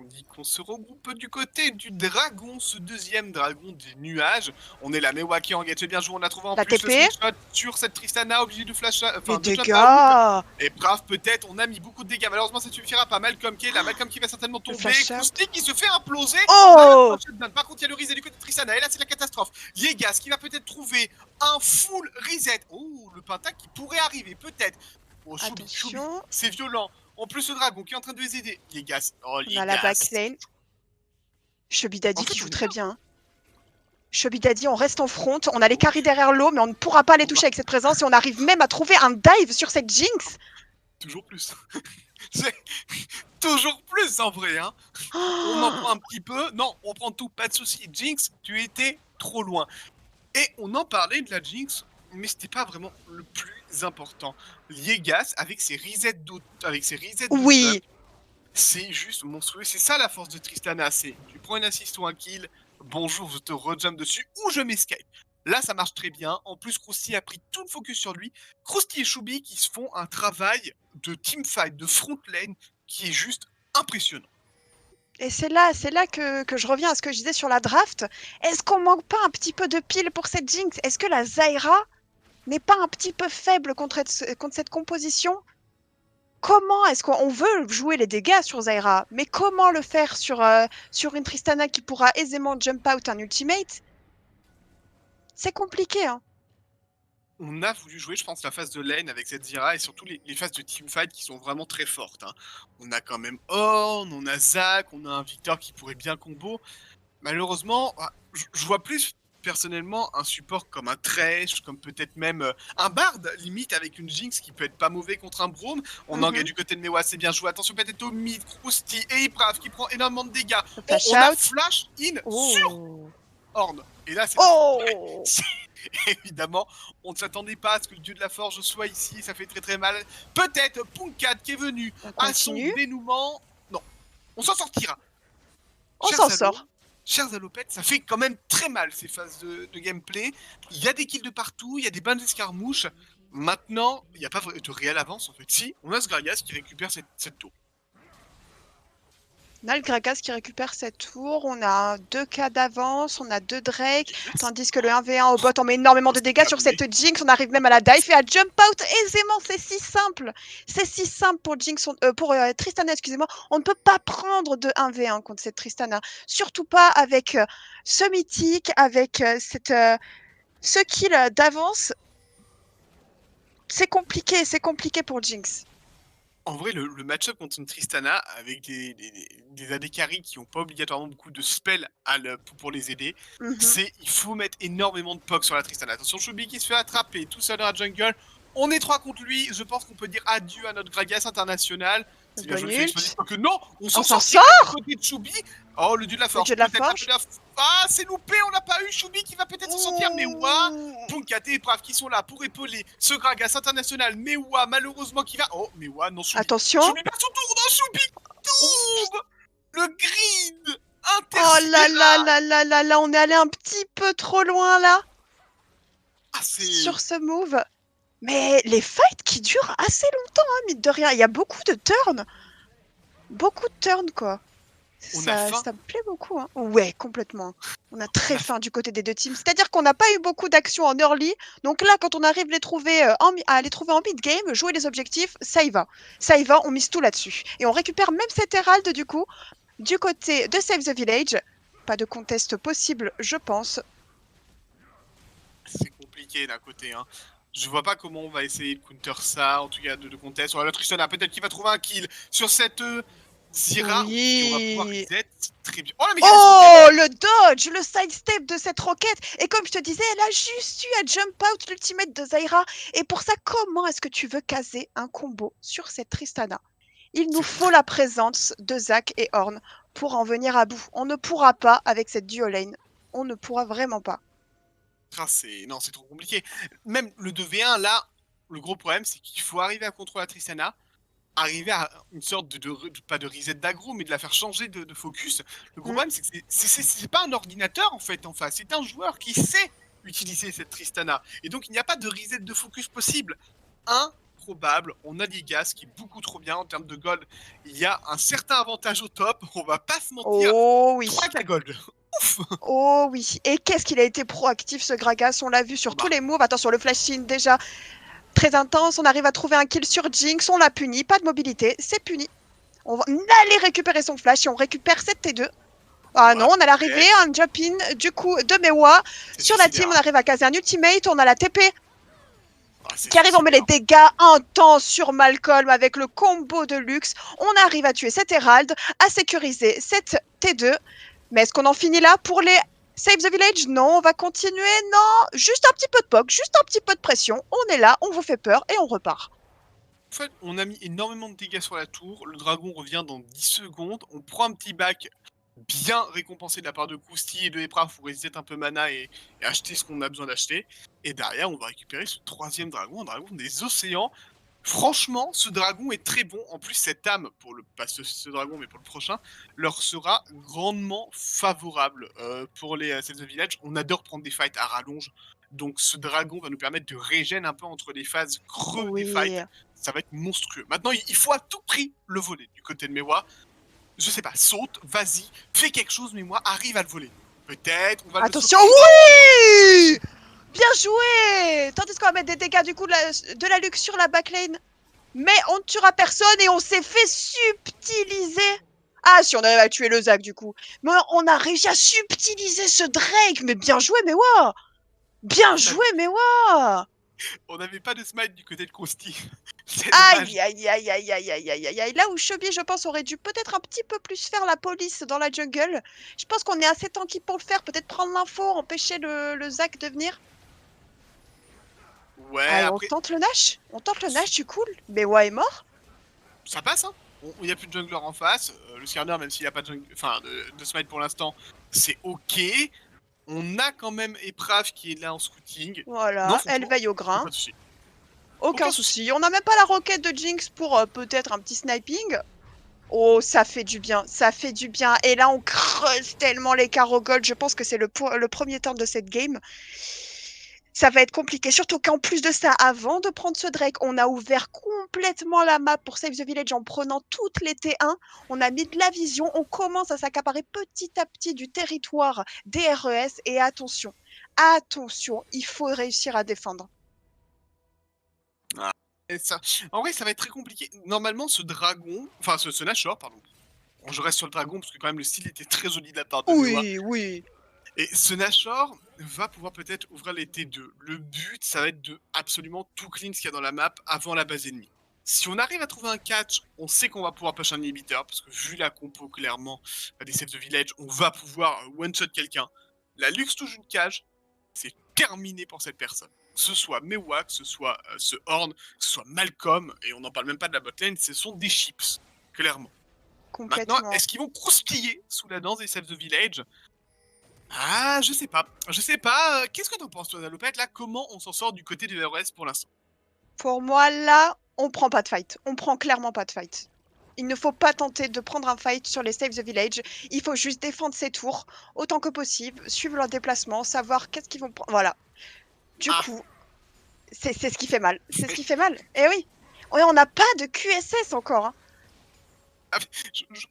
On dit qu'on se regroupe du côté du dragon, ce deuxième dragon des nuages. On est là, Mewa qui engage, c'est bien joué, on a trouvé en La plus TP. le screenshot sur cette Tristana, obligé de flash, Les enfin de jump out. dégâts. Et brave, peut-être, on a mis beaucoup de dégâts. Malheureusement, ça suffira pas. Malcolm qui est là, Malcolm qui va certainement tomber. flash out. Krusty qui se fait imploser. Oh. Par contre, il y a le reset du côté de Tristana. Et là, c'est la catastrophe. Yegas qui va peut-être trouver un full reset. Oh, le Penta qui pourrait arriver, peut-être. Oh, Choubi, Attention. c'est violent. En plus, le dragon qui est en train de les aider. Yegas. Oh, On a la Yegas. backlane. Chubby Daddy En fait, qui on joue est très bien. bien. Chubby Daddy, on reste en front. On a les carries derrière l'eau, mais on ne pourra pas les toucher avec cette présence. Et on arrive même à trouver un dive sur cette Jinx. Toujours plus. C'est toujours plus en vrai, hein. On en prend un petit peu. Non, on prend tout, pas de souci. Jinx, tu étais trop loin. Et on en parlait de la Jinx, mais c'était pas vraiment le plus important. Yegas, avec ses resets d'eau, avec ses resets de Oui. jump, c'est juste monstrueux. C'est ça la force de Tristana. C'est tu prends une assist ou un kill, bonjour, je te rejump dessus ou je m'escape. Là, ça marche très bien. En plus, Krusty a pris tout le focus sur lui. Krusty et Choubi qui se font un travail de teamfight, de front lane qui est juste impressionnant. Et c'est là que je reviens à ce que je disais sur la draft. Est-ce qu'on manque pas un petit peu de pile pour cette Jinx? Est-ce que la Zyra n'est pas un petit peu faible contre cette composition? Comment est-ce qu'on veut jouer les dégâts sur Zyra, mais comment le faire sur une Tristana qui pourra aisément jump out un ultimate? C'est compliqué, hein. On a voulu jouer, je pense, la phase de lane avec cette Zyra et surtout les phases de teamfight qui sont vraiment très fortes, hein. On a quand même Ornn, on a Zac, on a un Victor qui pourrait bien combo. Malheureusement, je vois plus personnellement un support comme un Thresh, comme peut-être même un Bard, limite avec une Jinx qui peut être pas mauvais contre un Braum. On engage du côté de Mewa, c'est bien joué. Attention peut-être au mid, Krusty et Ibrave qui prend énormément de dégâts. Flash On a out. flash in sur Oh. Ornn. Et là, c'est Oh. évidemment, on ne s'attendait pas à ce que le dieu de la forge soit ici, ça fait très très mal. Peut-être Punkat qui est venu On à son continue. dénouement. Non, on s'en sortira. On Chers s'en Zalo, sort. Chers Zalopettes, ça fait quand même très mal ces phases de gameplay. Il y a des kills de partout, il y a des bonnes escarmouches. Maintenant, il n'y a pas de réelle avance en fait. Si, on a ce Gragas qui récupère cette tour. On a le Gragas qui récupère cette tour, on a 2 cas d'avance, on a 2 Drake, tandis que le 1v1 au bot en met énormément de dégâts sur cette Jinx, on arrive même à la dive et à jump out aisément, c'est si simple. C'est si simple pour Jinx, pour Tristana, excusez-moi, on ne peut pas prendre de 1v1 contre cette Tristana, surtout pas avec ce mythique, avec ce kill d'avance. C'est compliqué pour Jinx. En vrai, le match-up contre une Tristana avec des AD carry qui n'ont pas obligatoirement beaucoup de spells pour les aider, c'est il faut mettre énormément de poke sur la Tristana. Attention, Choubi qui se fait attraper tout seul dans la jungle. On est 3 contre lui. Je pense qu'on peut dire adieu à notre Gragas international. C'est bien, je le fais, je me dis pas que non, on s'en sort côté de Choubi. Oh, le dieu de la forge. dieu de la forge. Ah, c'est loupé, on l'a pas eu. Choubi qui va peut-être s'en sortir, mais ouah, Punkat et Brave qui sont là pour épauler ce Gragas international. Mais ouah, malheureusement qui va. Oh, mais ouah, non, Choubi. Attention. Choubi passe son tour, non, Choubi tombe. Le grid Oh intersidéral. là, on est allé un petit peu trop loin là. Ah, c'est... Sur ce move. Mais les fights qui durent assez longtemps, hein, mine de rien. Il y a beaucoup de turns. Beaucoup de turns, quoi. On a faim. Ça me plaît beaucoup. Hein. Ouais, complètement. On a très faim du côté des deux teams. C'est-à-dire qu'on n'a pas eu beaucoup d'actions en early. Donc là, quand on arrive à les trouver en mid-game, jouer les objectifs, ça y va. Ça y va, on mise tout là-dessus. Et on récupère même cet Herald, du coup, du côté de Save the Village. Pas de contest possible, je pense. C'est compliqué d'un côté, hein. Je vois pas comment on va essayer de counter ça, en tout cas de contest. Voilà, Tristana, peut-être qu'il va trouver un kill sur cette Zyra. Oui. On va pouvoir reset. Très bien. Oh, la Oh, le dodge, le sidestep de cette roquette. Et comme je te disais, elle a juste eu à jump out l'ultimate de Zyra. Et pour ça, comment est-ce que tu veux caser un combo sur cette Tristana? Il nous faut la présence de Zac et Ornn pour en venir à bout. On ne pourra pas avec cette duo lane. On ne pourra vraiment pas. Ah, non, c'est trop compliqué. Même le 2v1, là, le gros problème, c'est qu'il faut arriver à contrôler la Tristana, arriver à une sorte pas de reset d'aggro, mais de la faire changer de focus. Le gros problème, c'est que c'est pas un ordinateur, en fait, en face. C'est un joueur qui sait utiliser cette Tristana. Et donc, il n'y a pas de reset de focus possible. improbable. On a Ligas qui est beaucoup trop bien en termes de gold. Il y a un certain avantage au top, on va pas se mentir. Oh oui. 3 de gold. Ouf. Oh oui. Et qu'est-ce qu'il a été proactif ce Gragas, on l'a vu sur Bah. tous les moves. Attention, le flash in déjà très intense. On arrive à trouver un kill sur Jinx, on l'a puni. Pas de mobilité, c'est puni. On va aller récupérer son flash et on récupère cette T2. Ah non, on a l'arrivée, un jump-in du coup de Mewa. Sur la team, on arrive à caser un ultimate, on a la TP qui arrive, on met les dégâts intenses sur Malcolm avec le combo de luxe. On arrive à tuer cet Herald, à sécuriser cette T2. Mais est-ce qu'on en finit là pour les Save the Village? Non, on va continuer. Non, juste un petit peu de poke, juste un petit peu de pression. On est là, on vous fait peur et on repart. En fait, on a mis énormément de dégâts sur la tour. Le dragon revient dans 10 secondes. On prend un petit back bien récompensé de la part de Kousti et de Epraf pour reset un peu mana et acheter ce qu'on a besoin d'acheter. Et derrière, on va récupérer ce troisième dragon, un dragon des océans. Franchement, ce dragon est très bon. En plus, cette âme, pour le pas ce dragon, mais pour le prochain, leur sera grandement favorable pour les Save the Village. On adore prendre des fights à rallonge. Donc ce dragon va nous permettre de régène un peu entre les phases creux des fights. Ça va être monstrueux. Maintenant, il faut à tout prix le voler du côté de Mewa. Je sais pas, saute, vas-y, fais quelque chose, mais moi, arrive à le voler. Peut-être, on va attention, oui, bien joué. Tandis qu'on va mettre des dégâts du coup de la luxe sur la backlane. Mais on ne tuera personne et on s'est fait subtiliser. Ah, si on arrive à tuer le Zac du coup. Mais on a réussi à subtiliser ce Drake. Mais bien joué, Mewa. Bien joué, Mewa. On n'avait pas de smite du côté de Kousti. Aïe, aïe, aïe, aïe, aïe, aïe, aïe, aïe. Là où Chubby, je pense, aurait dû peut-être un petit peu plus faire la police dans la jungle. Je pense qu'on est assez tanky pour le faire. Peut-être prendre l'info, empêcher le Zac de venir. Ouais, allez, après... on tente le Nash. On tente le Nash, tu cool. Mewa est mort. Ça passe, hein. Il n'y a plus de jungler en face. Le Skarner, même s'il n'y a pas de smite pour l'instant, c'est ok. On a quand même Epraf qui est là en scouting. Voilà, non, elle veille au grain. Pas de souci. Aucun souci. On n'a même pas la roquette de Jinx pour peut-être un petit sniping. Oh, ça fait du bien, ça fait du bien. Et là, on creuse tellement l'écart au gold. Je pense que c'est le premier turn de cette game. Ça va être compliqué, surtout qu'en plus de ça, avant de prendre ce Drake, on a ouvert complètement la map pour Save the Village en prenant toutes les T1. On a mis de la vision, on commence à s'accaparer petit à petit du territoire des RES. Et attention, attention, il faut réussir à défendre. Ah, et ça... En vrai, ça va être très compliqué. Normalement, ce dragon, enfin ce Nashor, pardon. Bon, je reste sur le dragon parce que quand même le style était très joli de la part de Mewa. Oui. Et ce Nashor va pouvoir peut-être ouvrir les T2. Le but, ça va être de absolument tout clean ce qu'il y a dans la map avant la base ennemie. Si on arrive à trouver un catch, on sait qu'on va pouvoir push un inhibiteur, parce que vu la compo clairement des Save the Village, on va pouvoir one-shot quelqu'un. La Lux touche une cage, c'est terminé pour cette personne. Que ce soit Mewa, que ce soit ce Horn, que ce soit Malcolm, et on n'en parle même pas de la botlane, ce sont des chips, clairement. Maintenant, est-ce qu'ils vont croustiller sous la danse des Save the Village? Ah, je sais pas. Qu'est-ce que t'en penses, toi, Zalopette, là? Comment on s'en sort du côté du RS pour l'instant? Pour moi, là, on prend pas de fight. On prend clairement pas de fight. Il ne faut pas tenter de prendre un fight sur les Save the Village. Il faut juste défendre ses tours autant que possible, suivre leur déplacement, savoir qu'est-ce qu'ils vont prendre. Voilà. Du coup, c'est ce qui fait mal. C'est ce qui fait mal. Eh oui. On n'a pas de QSS encore. Hein.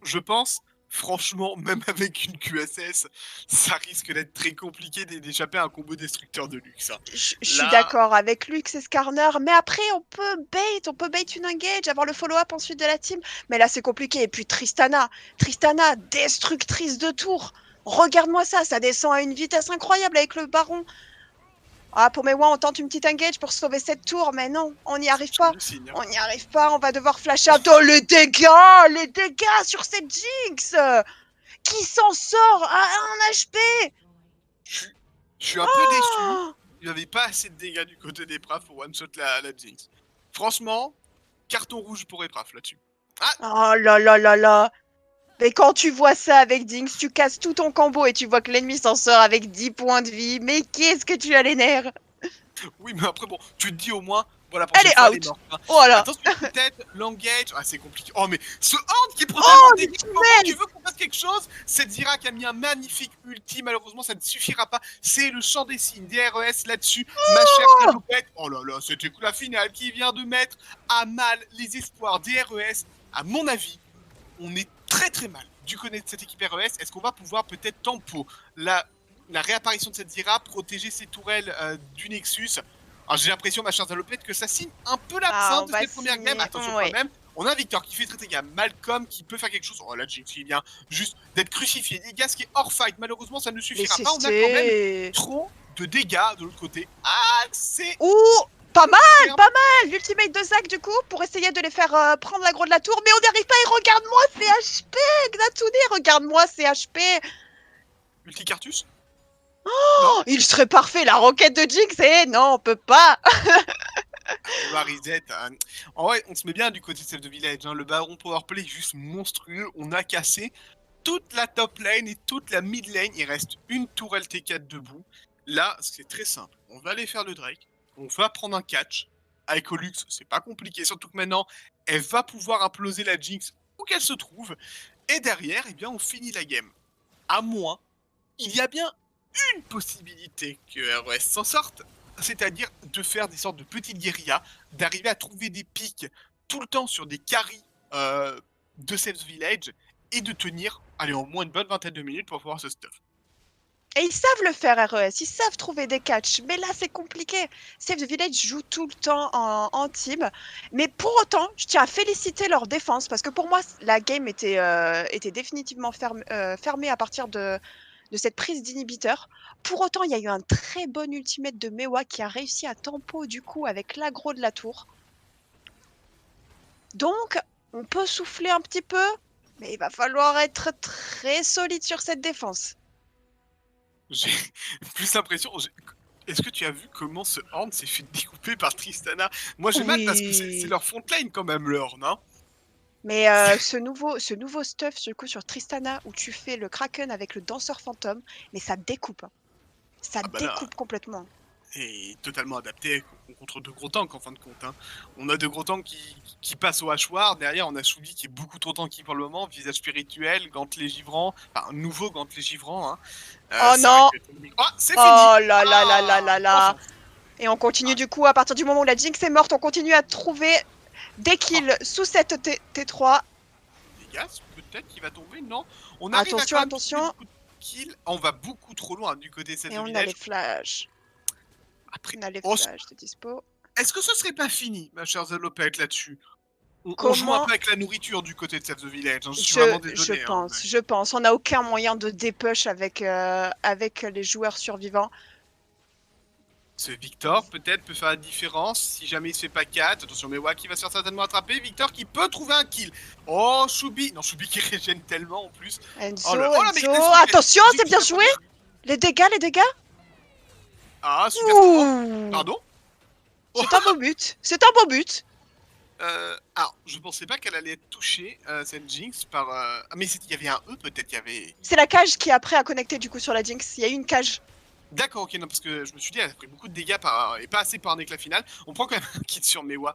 Je pense... Franchement, même avec une QSS, ça risque d'être très compliqué d'échapper à un combo destructeur de luxe. Hein. Je suis d'accord avec Lux et Skarner, mais après on peut bait une engage, avoir le follow-up ensuite de la team. Mais là c'est compliqué. Et puis Tristana, destructrice de tours. Regarde-moi ça, ça descend à une vitesse incroyable avec le baron. Ah, pour Mewa, on tente une petite engage pour sauver cette tour, mais non, on n'y arrive pas. On n'y arrive pas, on va devoir flash out. Oh, les dégâts sur cette Jinx. Qui s'en sort à 1 HP? Je suis un peu déçu. Il n'y avait pas assez de dégâts du côté d'Epraf pour one-shot la Jinx. Franchement, carton rouge pour Epraf là-dessus. Ah. Oh là là là là. Mais quand tu vois ça avec Jinx, tu casses tout ton combo et tu vois que l'ennemi s'en sort avec 10 points de vie. Mais qu'est-ce que tu as les nerfs? Oui, mais après, bon, tu te dis au moins, Bon, la Elle prochaine est fois, elle est out. morte, hein. Voilà. Attention, peut-être, l'engage. Ah, c'est compliqué. Oh, mais ce Horde qui prend tellement Oh, de dégâts, comment tu veux qu'on fasse quelque chose? Cette Zira qui a mis un magnifique ulti, malheureusement, ça ne suffira pas. C'est le champ des signes, DRES là-dessus, ma chère salopette. Oh là là, c'était la finale qui vient de mettre à mal les espoirs DRES. À mon avis, on est très très mal du côté de cette équipe RES. Est-ce qu'on va pouvoir peut-être tempo la réapparition de cette Zira, protéger ses tourelles du Nexus? Alors j'ai l'impression, ma chère salopette, que ça signe un peu l'absinthe de va cette première game. signer, Attention ouais. quand même. On a Victor qui fait traiter, il y a Malcolm qui peut faire quelque chose. Oh là, Jinx, il vient juste d'être crucifié. Les gars, ce qui est hors fight, malheureusement, ça ne suffira pas. On a quand même trop de dégâts de l'autre côté. Ah, c'est... Ouh, pas mal, l'ultimate de Zac du coup, pour essayer de les faire prendre l'aggro de la tour, mais on n'y arrive pas et regarde-moi CHP, Gnatouné, regarde-moi CHP. Multicartus. Oh, il serait parfait, la roquette de Jinx, non, on peut pas. On va reset. En vrai, on se met bien du côté de Save the Village. Hein. Le baron powerplay est juste monstrueux. On a cassé toute la top lane et toute la mid lane. Il reste une tourelle T4 debout. Là, c'est très simple. On va aller faire le Drake. On va prendre un catch. Avec Olux, c'est pas compliqué. Surtout que maintenant, elle va pouvoir imploser la Jinx où qu'elle se trouve. Et derrière, eh bien, on finit la game. À moins, il y a bien une possibilité que ROS s'en sorte, c'est-à-dire de faire des sortes de petites guérillas, d'arriver à trouver des pics tout le temps sur des carries de Save the Village et de tenir, allez, au moins une bonne vingtaine de minutes pour pouvoir se stuff. Et ils savent le faire RES, ils savent trouver des catchs, mais là c'est compliqué. Save the Village joue tout le temps en team, mais pour autant, je tiens à féliciter leur défense, parce que pour moi, la game était définitivement fermée à partir de cette prise d'inhibiteur. Pour autant, il y a eu un très bon ultimate de Mewa qui a réussi à tempo du coup avec l'aggro de la tour. Donc, on peut souffler un petit peu, mais il va falloir être très solide sur cette défense. J'ai plus l'impression... Est-ce que tu as vu comment ce Horn s'est fait découper par Tristana? Moi j'ai mal parce que c'est leur front lane quand même, l'Horn, hein. Mais ce nouveau stuff du coup sur Tristana où tu fais le Kraken avec le danseur fantôme, mais ça découpe. Hein. Ça découpe complètement. Et totalement adapté contre de gros tanks en fin de compte. Hein. On a de gros tanks qui passent au hachoir. Derrière, on a Choubi qui est beaucoup trop tanky pour le moment. Visage spirituel, gantelet givrant. Enfin, nouveau gantelet givrant. Hein. Oh non! Oh, c'est fini! Oh là là là là là là! Et on continue du coup, à partir du moment où la Jinx est morte, on continue à trouver des kills sous cette T3. Les gars, peut-être qu'il va tomber, non? On arrive attention, attention! Kill. On va beaucoup trop loin du côté de cette village. Et on a les flashs. Après, on a les flashs de dispo. Est-ce que ce serait pas fini, ma chère Zalopette, là-dessus? On joue un peu avec la nourriture du côté de Save the Village. Hein. Je suis vraiment désolé. Je pense. On n'a aucun moyen de dépush avec les joueurs survivants. Ce Victor, peut-être, peut faire la différence si jamais il se fait pas 4. Attention, Mewa qui va se faire certainement attraper. Victor qui peut trouver un kill. Oh, Choubi. Non, Choubi qui régène tellement en plus. Enzo, attention, c'est bien joué. Les dégâts. Ah, super. Pardon? C'est un beau but. C'est un beau but. Alors, je pensais pas qu'elle allait être touchée, cette Jinx, par... Ah, mais il y avait un E, peut-être, il y avait... C'est la cage qui, après, a connecté, du coup, sur la Jinx. Il y a eu une cage. D'accord, ok, non, parce que je me suis dit, elle a pris beaucoup de dégâts et pas assez par un éclat final. On prend quand même un kit sur Mewa.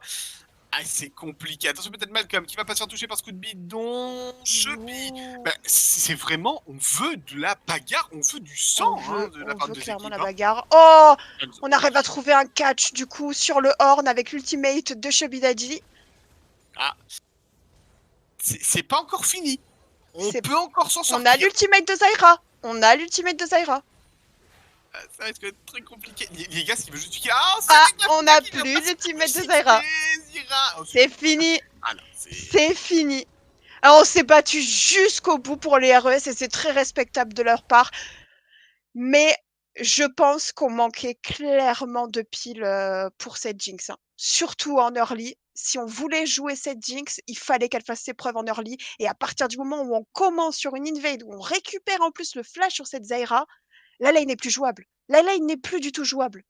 Ah, c'est compliqué. Attention, peut-être Malcolm qui va pas se faire toucher par ce coup de bidon. Chubby. Bah, c'est vraiment, on veut de la bagarre, on veut du sang de la part de clairement équipes, la bagarre. Oh, on arrive à trouver un catch du coup sur le Horn avec l'ultimate de Chubby Daddy. Ah, c'est pas encore fini. On peut encore s'en sortir. On a l'ultimate de Zyra. Ça risque d'être très compliqué. Les gars, s'ils veulent juste... on n'a plus l'ultimate de Zyra. C'est fini. C'est fini. Alors, on s'est battu jusqu'au bout pour les RES et c'est très respectable de leur part. Mais je pense qu'on manquait clairement de piles pour cette Jinx. Hein. Surtout en early. Si on voulait jouer cette Jinx, il fallait qu'elle fasse ses preuves en early. Et à partir du moment où on commence sur une invade, où on récupère en plus le flash sur cette Zyra, la lane n'est plus jouable. La lane n'est plus du tout jouable.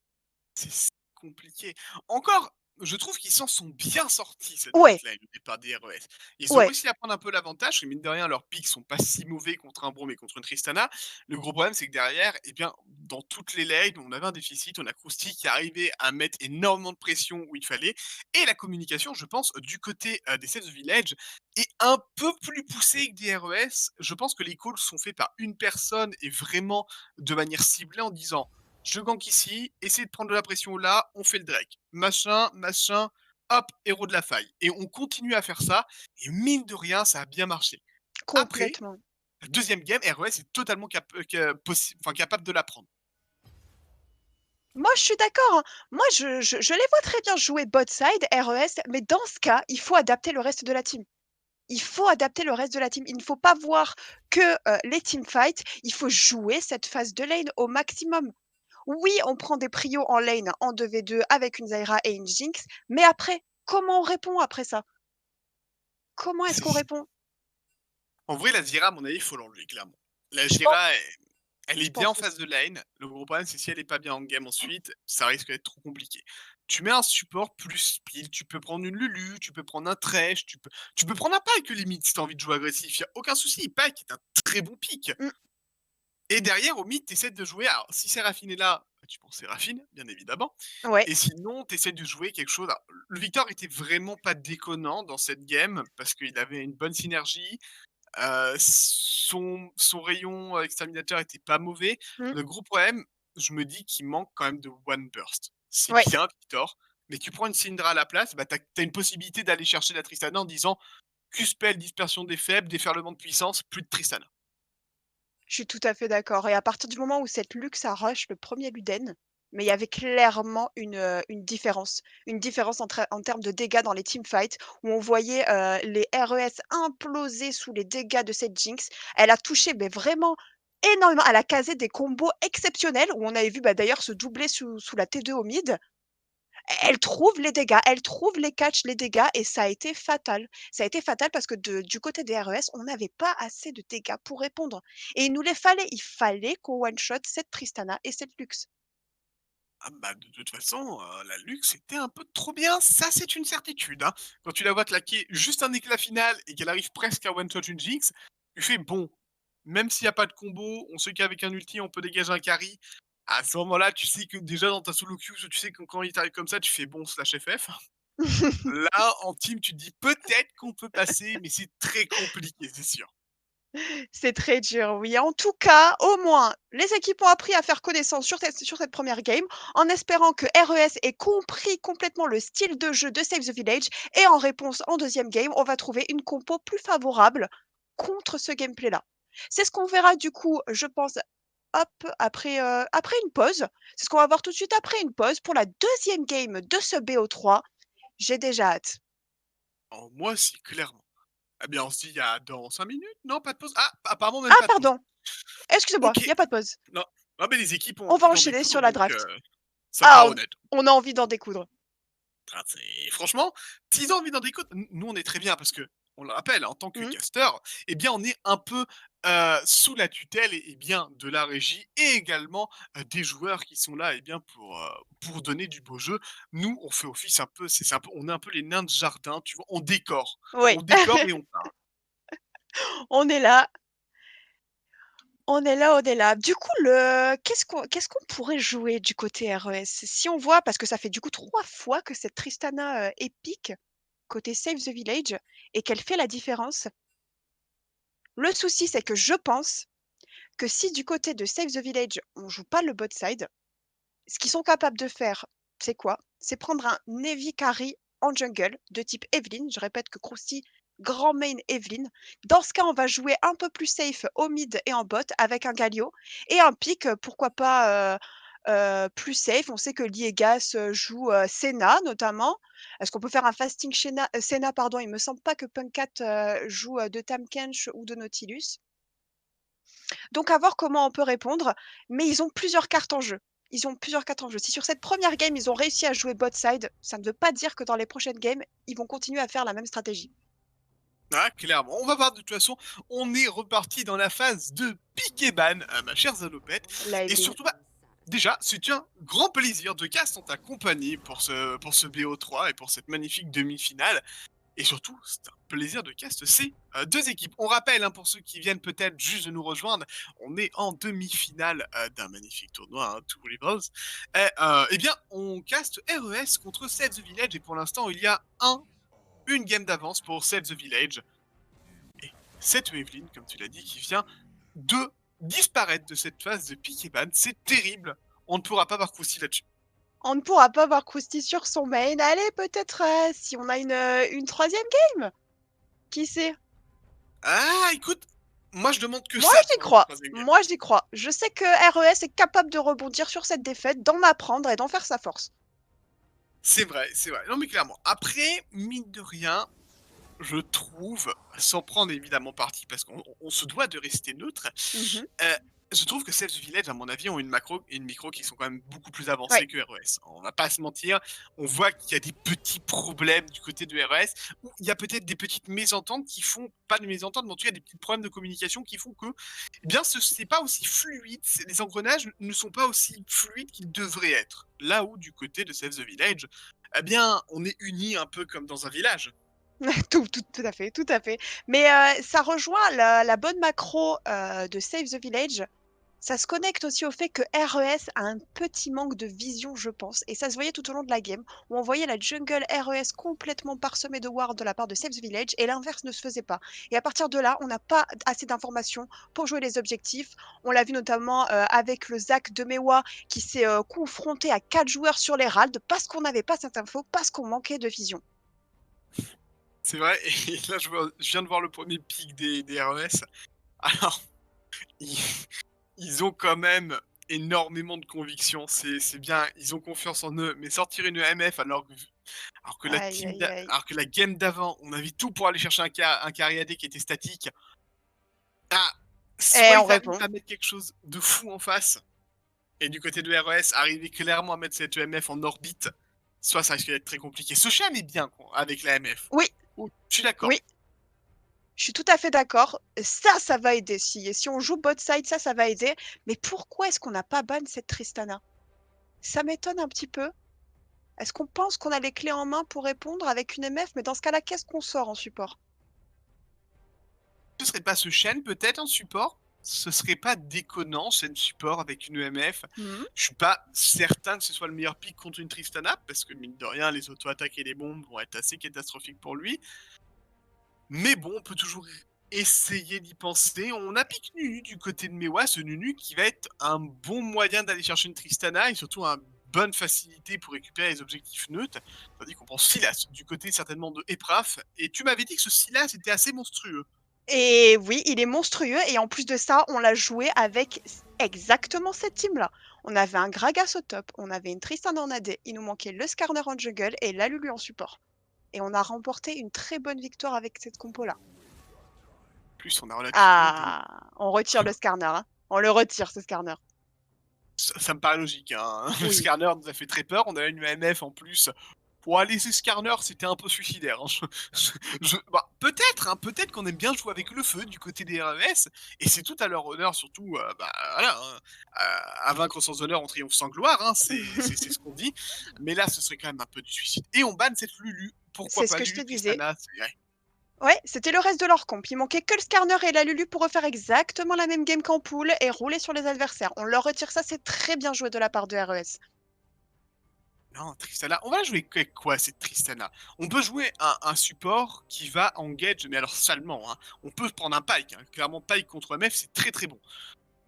C'est compliqué. Encore, je trouve qu'ils s'en sont bien sortis cette Ouais, botlane au départ des RES. Ils ont ouais, réussi à prendre un peu l'avantage, et mine de rien, leurs picks sont pas si mauvais contre un Braum et contre une Tristana. Le gros problème, c'est que derrière, eh bien, dans toutes les lanes, on avait un déficit. On a Krusty qui arrivait à mettre énormément de pression où il fallait. Et la communication, je pense, du côté des Save the Village, est un peu plus poussée que des RES. Je pense que les calls sont faits par une personne et vraiment de manière ciblée en disant je gank ici, essayez de prendre de la pression là, on fait le Drake. Machin, machin, hop, héros de la faille. Et on continue à faire ça, et mine de rien, ça a bien marché. Après, complètement. la deuxième game, RES est totalement capable de la prendre. Moi, je suis d'accord, hein. Moi, je les vois très bien jouer bot side, RES, mais dans ce cas, il faut adapter le reste de la team. Il faut adapter le reste de la team. Il ne faut pas voir que, les teamfights, il faut jouer cette phase de lane au maximum. Oui, on prend des prios en lane en 2v2 avec une Zyra et une Jinx, mais après, comment on répond après ça? Comment est-ce qu'on répond? En vrai, la Zyra, à mon avis, il faut l'enlever, clairement. La Je pense Zyra, elle je est bien pense en phase aussi. de lane. Le gros problème, c'est si elle est pas bien en game ensuite, ça risque d'être trop compliqué. Tu mets un support plus speed, tu peux prendre une Lulu, tu peux prendre un Thresh, tu peux prendre un Pike limite si t'as envie de jouer agressif, y a aucun souci. Pike est un très bon pick. Mmh, Et derrière, au mid, tu essaies de jouer. Alors, si Séraphine est là, bah, tu prends Séraphine, bien évidemment. ouais. Et sinon, tu essaies de jouer quelque chose. Alors, le Victor était vraiment pas déconnant dans cette game parce qu'il avait une bonne synergie. Son rayon exterminateur était pas mauvais. Mmh, Le gros problème, je me dis qu'il manque quand même de one burst. C'est ouais. bien, Victor, mais tu prends une Syndra à la place, bah, tu as une possibilité d'aller chercher la Tristana en disant Q-spell, dispersion des faibles, déferlement de puissance, plus de Tristana. Je suis tout à fait d'accord et à partir du moment où cette Lux a rush le premier Luden, mais il y avait clairement une différence. Une différence en termes de dégâts dans les teamfights où on voyait, les RES imploser sous les dégâts de cette Jinx. Elle a touché, mais vraiment énormément. Elle a casé des combos exceptionnels où on avait vu, bah, d'ailleurs se doubler sous la T2 au mid. Elle trouve les dégâts, elle trouve les catchs, les dégâts et ça a été fatal. Ça a été fatal parce que du côté des RES, on n'avait pas assez de dégâts pour répondre et il nous les fallait. Il fallait qu'on one shot cette Tristana et cette Lux. Ah bah, de toute façon, la Lux c'était un peu trop bien, ça c'est une certitude, hein. Quand tu la vois claquer juste un éclat final et qu'elle arrive presque à one shot une Jinx, tu fais: «Bon, même s'il y a pas de combo, on sait qu'avec un ulti on peut dégager un carry». À ce moment-là, tu sais que déjà dans ta solo queue, tu sais que quand il t'arrive comme ça, tu fais: «Bon slash FF». Là, en team, tu te dis: «Peut-être qu'on peut passer», mais c'est très compliqué, c'est sûr. C'est très dur, oui. En tout cas, au moins, les équipes ont appris à faire connaissance sur cette première game, en espérant que RES ait compris complètement le style de jeu de Save the Village et en réponse, en deuxième game, on va trouver une compo plus favorable contre ce gameplay-là. C'est ce qu'on verra du coup, je pense, hop, après une pause. C'est ce qu'on va voir tout de suite après une pause pour la deuxième game de ce BO3. J'ai déjà hâte. Oh, moi aussi, clairement. Eh bien, on se dit à dans 5 minutes? Non, pas de pause? Ah, apparemment même Ah pas de pause. pardon, excusez-moi, il OK. y a pas de pause. Non, non, mais les équipes ont On va envie d'en enchaîner sur découdre, la donc draft. ça me Ah, paraît honnête. on a envie d'en découdre. Ah, franchement, s'ils ont envie d'en découdre, nous, on est très bien parce que, on le rappelle, en tant que Mmh. caster, eh bien, on est un peu sous la tutelle et bien de la régie et également des joueurs qui sont là, eh bien, pour donner du beau jeu. Nous, on fait office un peu, c'est un peu, on est un peu les nains de jardin, tu vois, Oui, on décore et on part. on est là, on est là, on est là. Du coup, qu'est-ce qu'on pourrait jouer du côté RES? Si on voit parce que ça fait du coup 3 fois que cette Tristana, est pique côté Save the Village et qu'elle fait la différence. Le souci, c'est que je pense que si du côté de Save the Village, on joue pas le bot side, ce qu'ils sont capables de faire, c'est quoi? C'est prendre un heavy carry en jungle de type Evelynn. Je répète que Krusty, grand main Evelynn. Dans ce cas, on va jouer un peu plus safe au mid et en bot avec un Galio et un pick, pourquoi pas, plus safe. On sait que Liegas, joue, Senna notamment. Est-ce qu'on peut faire un fasting Senna pardon? Il me semble pas que Punkat, joue, de Tahm Kench ou de Nautilus. Donc à voir comment on peut répondre, mais ils ont plusieurs cartes en jeu. Ils ont plusieurs cartes en jeu. Si sur cette première game, ils ont réussi à jouer bot side, ça ne veut pas dire que dans les prochaines games, ils vont continuer à faire la même stratégie. Ah, clairement. On va voir de toute façon, on est reparti dans la phase de pique et ban, ma chère Zalopette. La Et Evelyn. surtout, bah, déjà, c'est un grand plaisir de cast en ta compagnie pour ce BO3 et pour cette magnifique demi-finale. Et surtout, c'est un plaisir de cast ces deux équipes. On rappelle, hein, pour ceux qui viennent peut-être juste de nous rejoindre, on est en demi-finale d'un magnifique tournoi, hein, Two Rivals. Eh bien, on caste RES contre Save the Village et pour l'instant, il y a une game d'avance pour Save the Village. Et cette Waveline, comme tu l'as dit, qui vient de disparaître de cette phase de pick et ban, c'est terrible. On ne pourra pas voir Krusty là-dessus. On ne pourra pas voir Krusty sur son main. Allez, peut-être si on a une troisième game. Qui sait? Ah, écoute, moi je demande que Moi, ça. j'y pour une crois. troisième game. Moi, j'y crois. Je sais que RES est capable de rebondir sur cette défaite, d'en apprendre et d'en faire sa force. C'est vrai, c'est vrai. Non mais clairement. Après, mine de rien, je trouve, sans prendre évidemment parti, parce qu'on se doit de rester neutre, Mhm. je trouve que Save the Village, à mon avis, ont une macro et une micro qui sont quand même beaucoup plus Ouais. avancées que RES. On va pas se mentir, on voit qu'il y a des petits problèmes du côté de RES, où il y a peut-être des petites mésententes qui font, pas de mésententes, mais en tout cas des petits problèmes de communication qui font que, eh bien, c'est pas aussi fluide, les engrenages ne sont pas aussi fluides qu'ils devraient être. Là où, du côté de Save the Village, eh bien, on est unis un peu comme dans un village. Tout à fait, tout à fait. Mais ça rejoint la bonne macro de Save the Village. Ça se connecte aussi au fait que RES a un petit manque de vision, je pense. Et ça se voyait tout au long de la game, où on voyait la jungle RES complètement parsemée de wards de la part de Save the Village, et l'inverse ne se faisait pas. Et à partir de là, on n'a pas assez d'informations pour jouer les objectifs. On l'a vu notamment avec le Zac de Mewa, qui s'est confronté à 4 joueurs sur l'Herald, parce qu'on n'avait pas cette info, parce qu'on manquait de vision. C'est vrai, et là je viens de voir le premier pic des RES. Alors, ils, ils ont quand même énormément de conviction, c'est bien, ils ont confiance en eux, mais sortir une EMF Aïe, aïe, aïe. alors que la game d'avant, on avait tout pour aller chercher un carry AD qui était statique. Ah, soit Et ils on arrivent répond. à mettre quelque chose de fou en face, et du côté de RES, arriver clairement à mettre cette EMF en orbite, soit ça risque d'être très compliqué. Socham est bien quoi, avec la MF. Oui, Oh, je suis d'accord. oui. Je suis tout à fait d'accord. Ça va aider. Si on joue bot side, ça va aider. Mais pourquoi est-ce qu'on n'a pas ban cette Tristana? Ça m'étonne un petit peu. Est-ce qu'on pense qu'on a les clés en main pour répondre avec une MF? Mais dans ce cas-là, qu'est-ce qu'on sort en support? Ce serait pas ce chêne peut-être en support? Ce serait pas déconnant, Shen support avec une EMF. Mhm. Je suis pas certain que ce soit le meilleur pick contre une Tristana, parce que mine de rien, les auto-attaques et les bombes vont être assez catastrophiques pour lui. Mais bon, on peut toujours essayer d'y penser. On a pick Nunu du côté de Mewa, ce Nunu qui va être un bon moyen d'aller chercher une Tristana et surtout une bonne facilité pour récupérer les objectifs neutres. Tandis qu'on pense Silas du côté certainement de Epraf. Et tu m'avais dit que ce Silas était assez monstrueux. Et oui, il est monstrueux. Et en plus de ça, on l'a joué avec exactement cette team-là. On avait un Gragas au top, on avait une Tristana en AD, il nous manquait le Skarner en jungle et la Lulu en support. Et on a remporté une très bonne victoire avec cette compo-là. En plus, on a relativement Ah, on retire le Skarner. Hein. On le retire, ce Skarner. ça me paraît logique. Hein. Le Oui. Skarner nous a fait très peur. On a une UMF en plus. Pour aller laisser Skarner, c'était un peu suicidaire. Hein. Bah, peut-être, hein, peut-être qu'on aime bien jouer avec le feu du côté des RES. Et c'est tout à leur honneur, surtout. Bah, voilà, hein, à vaincre sans honneur, on triomphe sans gloire. Hein, c'est ce qu'on dit. Mais là, ce serait quand même un peu du suicide. Et on banne cette Lulu. Pourquoi C'est ce pas que je te Lulu disais. Tristana, Ouais, c'était le reste de leur comp. Il manquait que le Skarner et la Lulu pour refaire exactement la même game qu'en pool et rouler sur les adversaires. On leur retire ça, c'est très bien joué de la part de RES. Non, Tristana. On va jouer avec quoi cette Tristana? On peut jouer un support qui va engage, mais alors salement. Hein. On peut prendre un Pike. Hein. Clairement, Pike contre MF, c'est très très bon.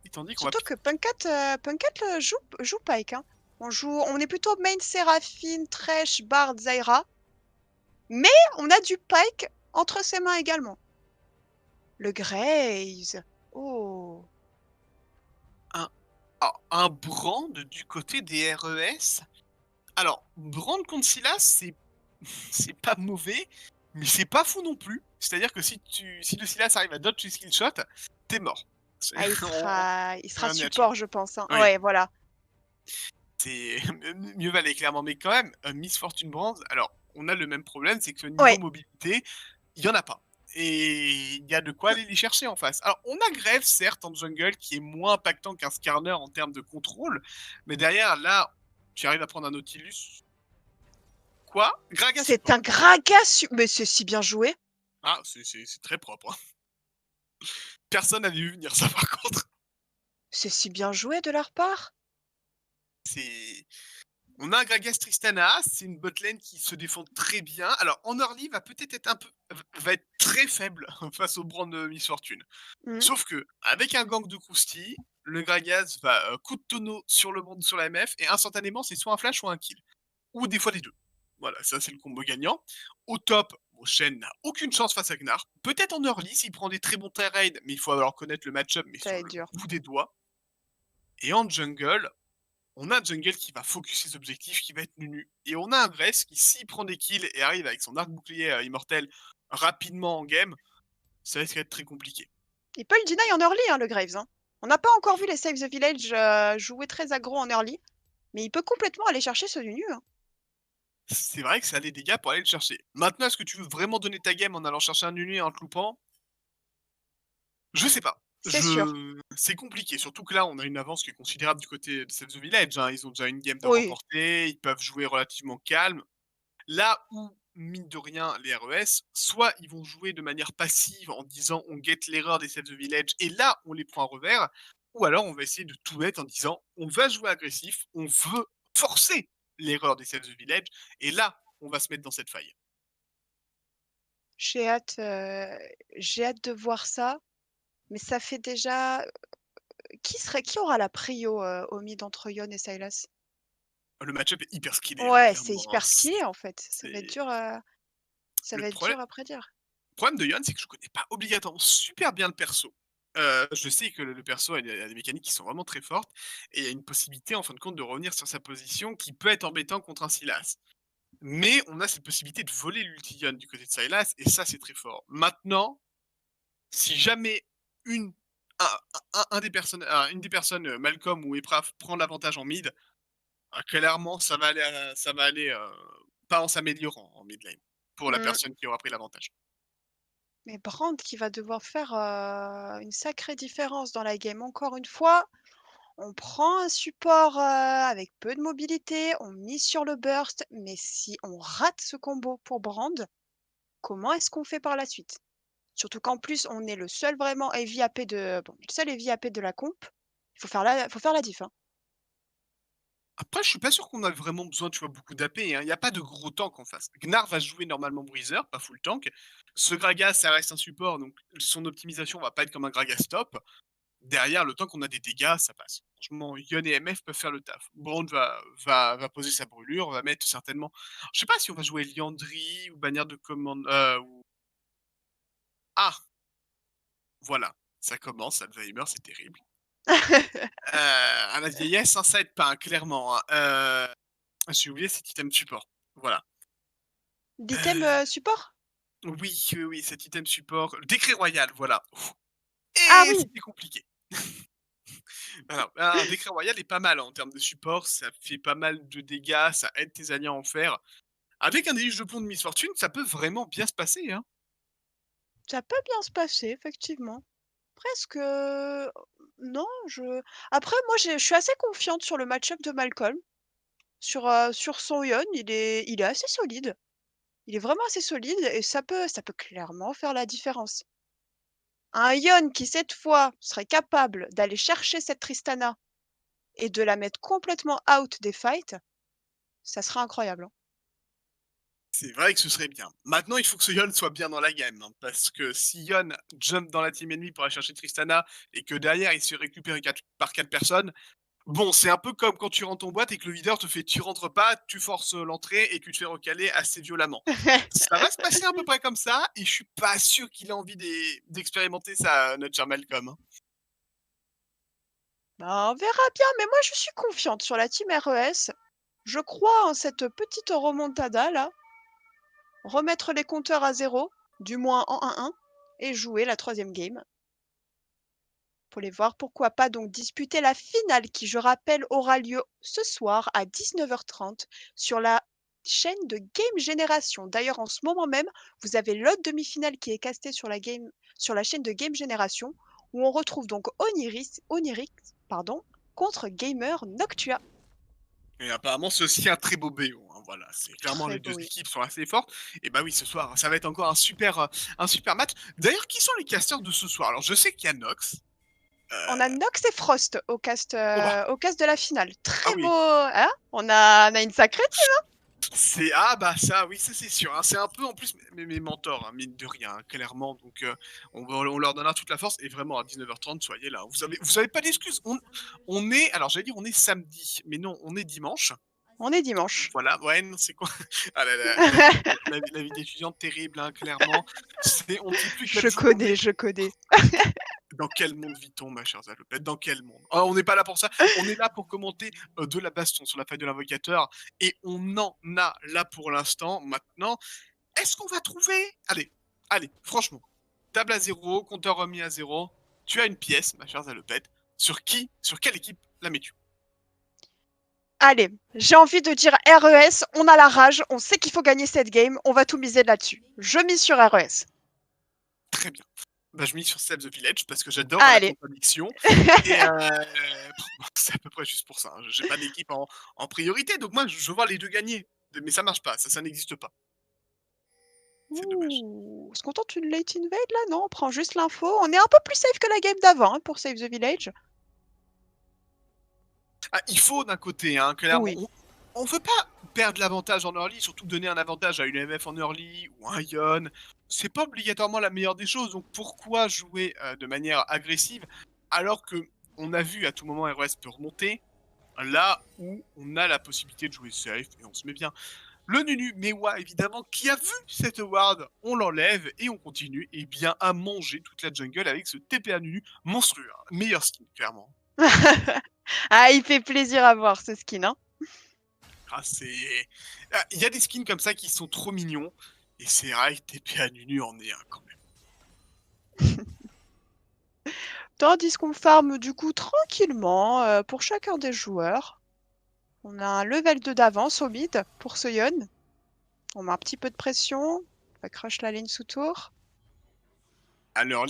Et tandis qu'on va. Surtout que Punkat joue Pike. Hein. On est plutôt main Séraphine, Thresh, Bard, Zyra. Mais on a du Pike entre ses mains également. Le Graves. Oh. Un Brand du côté des RES. Alors, Brand contre Silas, c'est pas mauvais, mais c'est pas fou non plus. C'est-à-dire que si le Silas arrive à dodge skill shot, t'es mort. Ah, il sera un support, match. je pense. Hein. Oui. Ouais, voilà. C'est mieux valait clairement, mais quand même, Miss Fortune Brand. Alors, on a le même problème, c'est que niveau Ouais. mobilité, il y en a pas. Et il y a de quoi aller les chercher en face. Alors, on a Grève, certes, en jungle, qui est moins impactant qu'un Skarner en termes de contrôle. Mais derrière, là, tu arrives à prendre un Nautilus. Quoi? Gragas C'est support. un Gragas, mais c'est si bien joué. Ah, c'est très propre. Hein. Personne n'avait vu venir ça, par contre. C'est si bien joué de leur part. C'est... On a un Gragas Tristana, c'est une botlane qui se défend très bien. Alors, en early, va peut-être être un peu... va être très faible face au Brand de Miss Fortune. Mmh. Sauf que, avec un gank de Krusty, le Gragas va coup de tonneau sur le Brand sur la MF, et instantanément, c'est soit un flash, soit un kill. Ou des fois les deux. Voilà, ça c'est le combo gagnant. Au top, bon, Shen n'a aucune chance face à Gnar. Peut-être en early s'il prend des très bons trades, mais il faut alors connaître le match-up, mais Ça sur va être le dur. bout des doigts. Et en jungle, on a un jungle qui va focus ses objectifs, qui va être nunu. Et on a un Graves qui, s'il prend des kills et arrive avec son arc bouclier immortel rapidement en game, ça risque d'être très compliqué. Il peut le deny en early, hein, le Graves. Hein. On n'a pas encore vu les Save the Village jouer très aggro en early, mais il peut complètement aller chercher ce Nunu. Hein. C'est vrai que ça a des dégâts pour aller le chercher. Maintenant, est-ce que tu veux vraiment donner ta game en allant chercher un nunu et en te loupant? Je sais pas. C'est sûr. C'est compliqué, surtout que là, on a une avance qui est considérable du côté de Save the Village. Hein. Ils ont déjà une game de Oui. remporter, ils peuvent jouer relativement calme. Là où, mine de rien, les RES, soit ils vont jouer de manière passive en disant on guette l'erreur des Save the Village et là on les prend à revers, ou alors on va essayer de tout mettre en disant on va jouer agressif, on veut forcer l'erreur des Save the Village et là on va se mettre dans cette faille. J'ai hâte, de voir ça, mais ça fait déjà qui aura la prio, au mid entre Yon et Sylas? Le match-up est hyper skillé, hein, Ouais, c'est clairement. Hein. hyper skillé, en fait. Ça va être C'est... dur, ça Le va être problème, dur à prédire. problème de Yon, c'est que je connais pas obligatoirement super bien le perso. Je sais que le perso a des mécaniques qui sont vraiment très fortes, et il y a une possibilité en fin de compte de revenir sur sa position qui peut être embêtant contre un Sylas. Mais on a cette possibilité de voler l'ulti Yon du côté de Sylas, et ça c'est très fort. Maintenant, si jamais une, une des personnes, Malcolm ou Epraf, prend l'avantage en mid, clairement ça va aller pas en s'améliorant en mid lane, pour la Mmh. personne qui aura pris l'avantage. Mais Brand qui va devoir faire, une sacrée différence dans la game. Encore une fois, on prend un support, avec peu de mobilité, on mise sur le burst, mais si on rate ce combo pour Brand, comment est-ce qu'on fait par la suite? Surtout qu'en plus, on est le seul vraiment heavy AP le seul heavy AP de la comp. Faut faire la diff, hein. Après, je suis pas sûr qu'on a vraiment besoin, tu vois, beaucoup d'AP, hein. Il y a pas de gros tank en face. Gnar va jouer normalement Breezer, pas full tank. Ce Gragas, ça reste un support, donc son optimisation va pas être comme un Gragas top. Derrière, le temps qu'on a des dégâts, ça passe. Franchement, Yon et MF peuvent faire le taf. Brand va poser sa brûlure, va mettre certainement... Je sais pas si on va jouer Liandry ou bannière de commande... Ah, voilà. Ça commence, Alzheimer, c'est terrible. À la vieillesse, hein, ça aide pas, hein, clairement. Hein. J'ai oublié cet item support. Voilà. D'item, support? Oui, oui, oui, cet item support. Le décret royal, voilà. Ah Et oui! c'était compliqué. Alors, un décret royal est pas mal hein, en termes de support, ça fait pas mal de dégâts, ça aide tes alliés à en faire. Avec un déluge de plomb de Miss Fortune, ça peut vraiment bien se passer. Hein. Ça peut bien se passer, effectivement. Presque, non, après moi je suis assez confiante sur le match-up de Malcolm. Sur son Yon, il est assez solide. Il est vraiment assez solide et ça peut clairement faire la différence. Un Yon qui, cette fois, serait capable d'aller chercher cette Tristana et de la mettre complètement out des fights, ça serait incroyable, hein. C'est vrai que ce serait bien. Maintenant, il faut que ce Yon soit bien dans la game. Hein, parce que si Yon jump dans la team ennemie pour aller chercher Tristana et que derrière il se fait récupérer par 4 personnes, bon, c'est un peu comme quand tu rentres en boîte et que le leader te fait tu rentres pas, tu forces l'entrée et que tu te fais recaler assez violemment. Ça va se passer à peu près comme ça et je suis pas sûr qu'il ait envie d'expérimenter ça, notre cher Malcolm. Hein. Bah, on verra bien, mais moi je suis confiante sur la team RES. Je crois en cette petite remontada là. Remettre les compteurs à 0, du moins en 1-1, et jouer la 3e game. Pour les voir, pourquoi pas donc disputer la finale qui, je rappelle, aura lieu ce soir à 19h30 sur la chaîne de Game Génération. D'ailleurs, en ce moment même, vous avez l'autre demi-finale qui est castée sur la chaîne de Game Génération, où on retrouve donc Onirix, pardon, contre Gamer Noctua. Et apparemment, c'est aussi un très beau BO. Hein, voilà, c'est clairement Très les beau, deux oui. équipes sont assez fortes. Et bah oui, ce soir, ça va être encore un super match. D'ailleurs, qui sont les casteurs de ce soir? Alors, je sais qu'il y a Nox. On a Nox et Frost Oh bah, au cast de la finale. ah Très beau, oui. hein? On a une sacrée team. C'est ah bah ça oui ça c'est sûr hein. C'est un peu en plus mes mentors hein, mine de rien hein, clairement donc on leur donnera toute la force et vraiment à 19h30 soyez là. Vous avez pas d'excuses. On est alors j'allais dire on est samedi mais non on est dimanche. On est dimanche. Voilà ouais non, c'est quoi ah la vie d'étudiante terrible hein, clairement. C'est on ne sait plus quel Je jour on est. connais. Dans quel monde vit-on, ma chère Zalopette? Dans quel monde? Ah, on n'est pas là pour ça. On est là pour commenter de la baston sur la faille de l'invocateur. Et on en a là pour l'instant. Maintenant, est-ce qu'on va trouver. Allez, franchement. Table à 0, compteur remis à 0. Tu as une pièce, ma chère Zalopette. Sur quelle équipe la mets-tu? Allez, j'ai envie de dire RES, on a la rage, on sait qu'il faut gagner cette game, on va tout miser là-dessus. Je mise sur RES. Très bien. Bah, je mise sur Save the Village parce que j'adore la Allez. contradiction. Et c'est à peu près juste pour ça. Hein. J'ai pas d'équipe en priorité, donc moi je vois les deux gagner. Mais ça marche pas, ça n'existe pas. C'est dommage. Ouh, on se contente d'une late invade là? Non, on prend juste l'info. On est un peu plus safe que la game d'avant hein, pour Save the Village. Ah, il faut d'un côté, hein, clairement. Oui. On veut pas perdre l'avantage en early, surtout donner un avantage à une MF en early ou un Ion. C'est pas obligatoirement la meilleure des choses, donc pourquoi jouer de manière agressive alors que on a vu à tout moment ROS peut remonter là où on a la possibilité de jouer safe et on se met bien. Le Nunu Mewa, évidemment, qui a vu cette ward, on l'enlève et on continue et bien à manger toute la jungle avec ce TPA Nunu monstrueux. Hein. Meilleur skin, clairement. Ah, il fait plaisir à voir ce skin. Hein. Ah, c'est. Il y a des skins comme ça qui sont trop mignons. Et c'est vrai que TPA Nunu en est un quand même. Tandis qu'on farm du coup tranquillement pour chacun des joueurs. On a un level 2 d'avance au mid pour Soyeon. On met un petit peu de pression. On va crush la lane sous tour. Alors,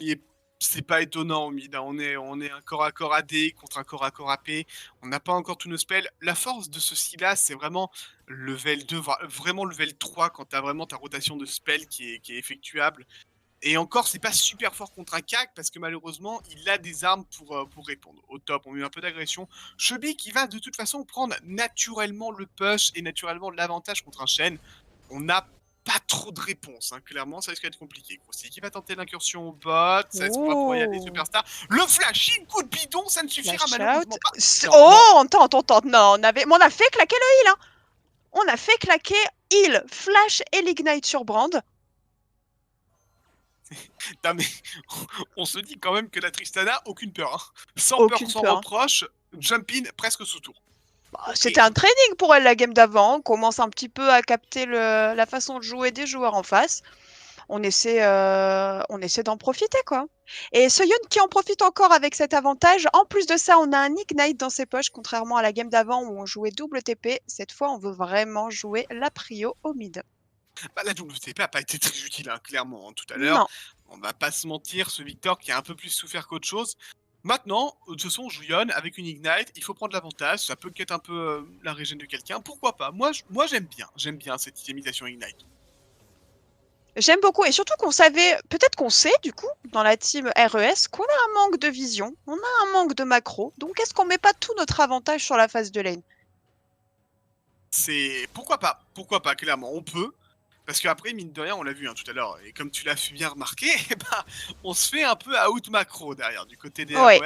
c'est pas étonnant au mid. Hein. On est un corps à corps AD contre un corps à corps AP. On n'a pas encore tous nos spells. La force de ceci-là, c'est vraiment level 2, vraiment level 3 quand t'as vraiment ta rotation de spell qui est effectuable. Et encore, c'est pas super fort contre un CAC parce que malheureusement, il a des armes pour répondre. Au top, on met un peu d'agression. Chubby qui va de toute façon prendre naturellement le push et naturellement l'avantage contre un Shen. On n'a pas trop de réponses, hein. Clairement, ça risque d'être compliqué. C'est qui va tenter l'incursion au bot, ça est-ce qu'on va pouvoir y aller, Superstar. Le flashing, coup de bidon, ça ne suffira malheureusement pas. Oh, tente. Non, on a fait claquer le heal. Hein. On a fait claquer heal, flash et l'ignite sur Brand. Non mais on se dit quand même que la Tristana, aucune peur. Hein. Sans Aucune peur, sans peur. reproche, jump in presque sous tour. Bah, c'était un training pour elle la game d'avant. On commence un petit peu à capter la façon de jouer des joueurs en face. On essaie d'en profiter quoi. Et Soyeon qui en profite encore avec cet avantage. En plus de ça, on a un ignite dans ses poches, contrairement à la game d'avant où on jouait double TP. Cette fois, on veut vraiment jouer la prio au mid. Bah, la double TP n'a pas été très utile, hein, clairement, hein, tout à l'heure. On va pas se mentir, ce Victor qui a un peu plus souffert qu'autre chose. Maintenant, de toute façon, on joue Yon avec une Ignite, il faut prendre l'avantage, ça peut cut un peu la régène de quelqu'un, pourquoi pas. Moi j'aime bien cette itémisation Ignite. J'aime beaucoup et surtout qu'on savait, peut-être qu'on sait du coup, dans la team RES, qu'on a un manque de vision, on a un manque de macro, donc est-ce qu'on met pas tout notre avantage sur la phase de lane? C'est... Pourquoi pas, clairement, on peut. Parce qu'après, mine de rien, on l'a vu hein, tout à l'heure, et comme tu l'as bien remarqué, bah, on se fait un peu out macro derrière, du côté des ROS.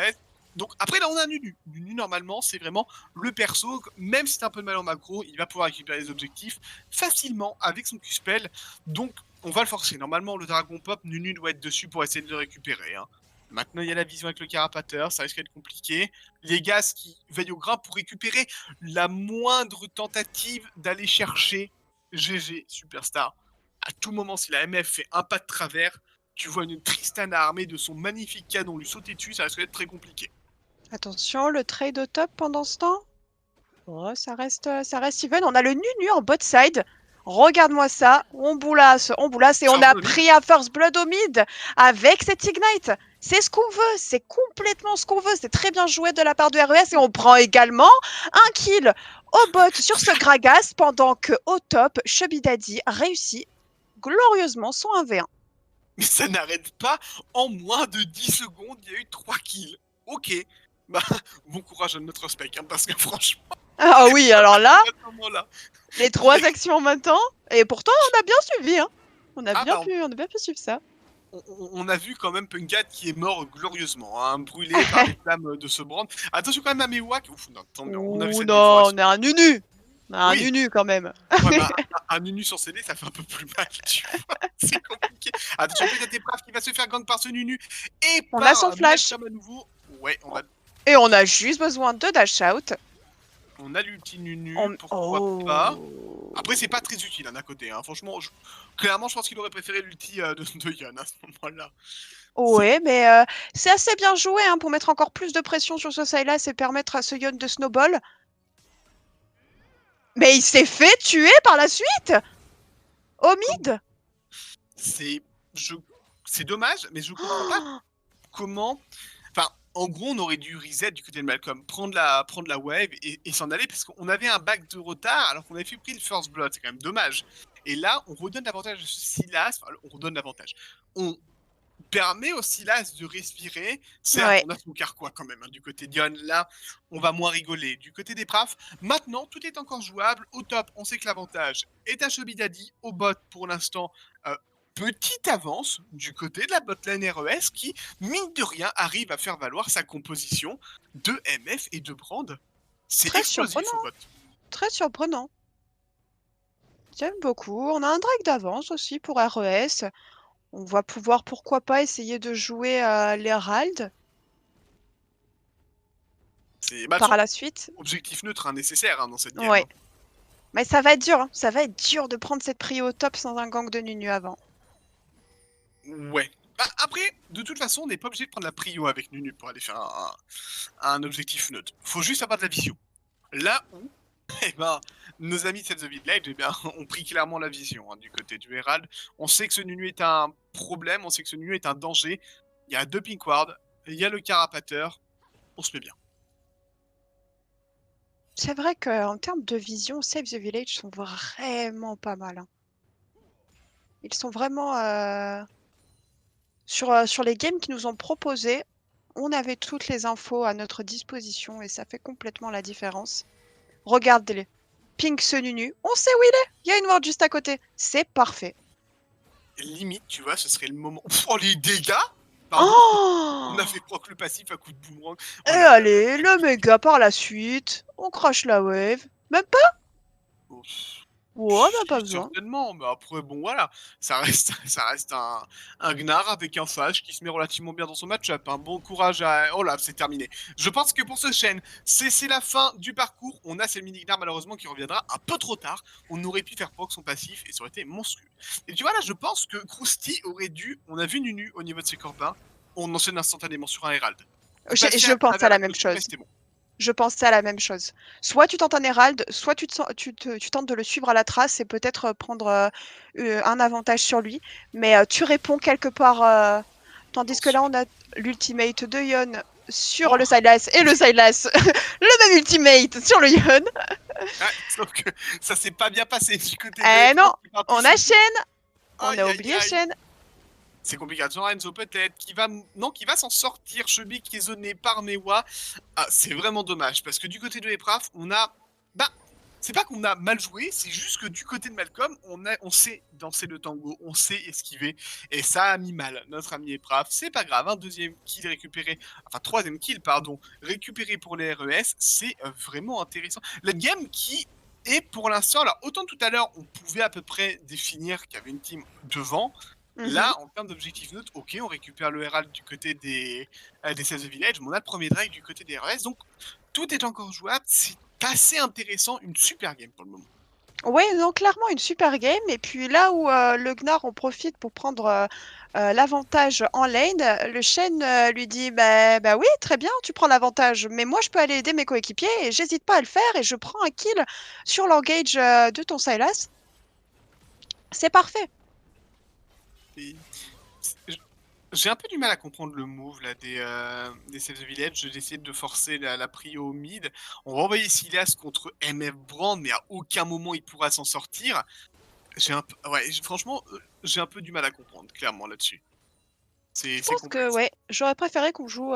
Donc après, là, on a un Nunu. Nunu, normalement, c'est vraiment le perso, même si c'est un peu de mal en macro, il va pouvoir récupérer les objectifs facilement avec son Q-spell. Donc, on va le forcer. Normalement, le Dragon Pop, Nunu doit être dessus pour essayer de le récupérer. Hein. Maintenant, il y a la vision avec le carapateur, ça risque d'être compliqué. Les gars qui veillent au grain pour récupérer la moindre tentative d'aller chercher GG Superstar. À tout moment, si la MF fait un pas de travers, tu vois une Tristana armée de son magnifique canon lui sauter dessus, ça risque d'être très compliqué. Attention, le trade au top pendant ce temps. Oh, ça reste even. On a le Nunu en bot side. Regarde-moi ça, on boulasse et on a pris un first blood au mid avec cet ignite. C'est ce qu'on veut, c'est complètement ce qu'on veut. C'est très bien joué de la part de RES et on prend également un kill au bot sur ce Gragas pendant que au top, Chubby Daddy réussit glorieusement son 1v1. Mais ça n'arrête pas, en moins de 10 secondes, il y a eu 3 kills. Ok, bah bon courage à notre spec, hein, parce que franchement... Ah oui, alors là, à ce moment-là, les 3 actions en même temps, et pourtant on a bien suivi, hein. On a bien pu suivre ça. on a vu quand même Punkat qui est mort glorieusement, hein, brûlé par les flammes de ce brand. Attention quand même à Mewak. Ouf, non, tant mieux, on a vu cette non, on est un nunu. On a un Oui. nunu quand même. Ouais, bah, un nunu sur CD, ça fait un peu plus mal, tu vois. C'est compliqué. Attention, il y a des braves qui va se faire gang par ce nunu. Et On a son flash. À nouveau. Ouais, on va... Et on a juste besoin de dash out. On a l'ulti nunu, pourquoi pas. Après, c'est pas très utile d'un côté. Hein. Franchement, clairement, je pense qu'il aurait préféré l'ulti de Yon à ce moment-là. Ouais, mais c'est assez bien joué hein, pour mettre encore plus de pression sur ce Sylas et permettre à ce Yon de snowball. Mais il s'est fait tuer par la suite au mid. C'est dommage, mais je comprends pas comment... Enfin, en gros, on aurait dû reset du côté de Malcolm, prendre la wave et s'en aller, parce qu'on avait un back de retard, alors qu'on avait pris le first blood, c'est quand même dommage. Et là, on redonne l'avantage à Sylas, enfin, on redonne l'avantage. On permet au Sylas de respirer, certes, on a son carquois quand même, hein, du côté d'Ion, là, on va moins rigoler. Du côté des Praf, maintenant, tout est encore jouable, au top, on sait que l'avantage est à Chubby Daddy, au bot, pour l'instant, petite avance du côté de la botlane RES qui, mine de rien, arrive à faire valoir sa composition de MF et de Brand. C'est explosif au bot. Très surprenant. J'aime beaucoup. On a un drag d'avance aussi pour RES. On va pouvoir, pourquoi pas, essayer de jouer l'Herald par la suite. Objectif neutre hein, nécessaire hein, dans cette game. Ouais. Hein. Mais ça va être dur. Hein. Ça va être dur de prendre cette prio au top sans un gang de Nunu avant. Ouais. Bah, après, de toute façon, on n'est pas obligé de prendre la prio avec Nunu pour aller faire un objectif neutre. Faut juste avoir de la vision. Là où, eh ben, nos amis de Save the Village eh bien, ont pris clairement la vision hein, du côté du Herald. On sait que ce Nunu est un problème, on sait que ce Nunu est un danger. Il y a 2 pink wards, il y a le carapateur. On se met bien. C'est vrai qu'en termes de vision, Save the Village sont vraiment pas mal. Hein. Ils sont vraiment... Sur les games qu'ils nous ont proposés, on avait toutes les infos à notre disposition et ça fait complètement la différence. Regardez-les. Pink ce Nunu, on sait où il est. Il y a une ward juste à côté. C'est parfait. Limite, tu vois, ce serait le moment... Oh, les dégâts On a fait proc le passif à coup de boomerang. Et allez, le méga par la suite. On crache la wave. Même pas Ouais, bah pas besoin. Certainement, mais après, bon, voilà. Ça reste un Gnar avec un Flash qui se met relativement bien dans son match-up. Un bon courage à... Oh là, c'est terminé. Je pense que pour ce chaîne, c'est la fin du parcours. On a ce mini Gnar, malheureusement, qui reviendra un peu trop tard. On aurait pu faire proc son passif et ça aurait été monstrueux. Et tu vois, là, je pense que Krusty aurait dû... On a vu Nunu au niveau de ses corbins. On enchaîne instantanément sur un Herald. Je pense à la même chose. Bon. Je pensais à la même chose. Soit tu tentes un Herald, soit tu tentes de le suivre à la trace et peut-être prendre un avantage sur lui. Mais tu réponds quelque part. Tandis que là, on a l'ultimate de Yon sur le Sylas et le Sylas, le même ultimate sur le Yon. Sauf que ça s'est pas bien passé du côté de non, on a Shen. On a oublié Shen. C'est compliqué. Enzo peut-être qui va s'en sortir. Chubby qui est zoné par Mewa. Ah, c'est vraiment dommage parce que du côté de Epraf, on a... Bah, c'est pas qu'on a mal joué, c'est juste que du côté de Malcolm, on sait danser le tango, on sait esquiver et ça a mis mal notre ami Epraf. C'est pas grave, un deuxième kill récupéré, enfin troisième kill, pardon, récupéré pour les RES, c'est vraiment intéressant. La game qui est pour l'instant, alors autant tout à l'heure, on pouvait à peu près définir qu'il y avait une team devant. Là, en termes d'objectif neutre, ok, on récupère le Herald du côté des Save the Village, mais on a le premier drag du côté des RS, donc tout est encore jouable, c'est assez intéressant, une super game pour le moment. Oui, donc clairement une super game, et puis là où le Gnar en profite pour prendre l'avantage en lane, le Shen lui dit bah oui, très bien, tu prends l'avantage, mais moi je peux aller aider mes coéquipiers, et j'hésite pas à le faire, et je prends un kill sur l'engage de ton Sylas. C'est parfait. Et j'ai un peu du mal à comprendre le move là des Save the Village. J'ai essayé de forcer la prio au mid. On va envoyer Silas contre MF Brand, mais à aucun moment il pourra s'en sortir. Franchement, j'ai un peu du mal à comprendre, clairement, là-dessus. Je C'est pense que complexe. ouais, j'aurais préféré qu'on joue,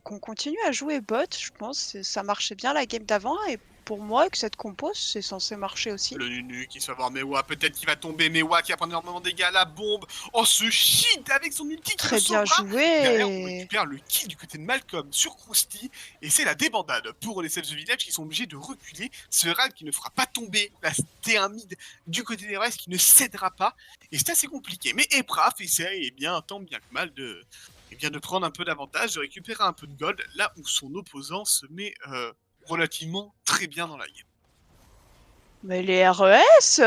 qu'on continue à jouer bot. Je pense que ça marchait bien la game d'avant et pour moi, avec cette compo, c'est censé marcher aussi. Le Nunu qui se fait avoir Mewa, peut-être qu'il va tomber. Mewa qui va prendre énormément de dégâts. La bombe. Oh, ce shit avec son ulti qui Très le bien sauvera. Derrière, on joué. récupère le kill du côté de Malcolm sur Krusty. Et c'est la débandade pour les Save the Village qui sont obligés de reculer. Ce raid qui ne fera pas tomber la T1 mid du côté des restes, qui ne cédera pas. Et c'est assez compliqué. Mais Epraf essaye, eh bien, tant bien que mal, de prendre un peu d'avantage, de récupérer un peu de gold, là où son opposant se met relativement très bien dans la game. Mais les RES,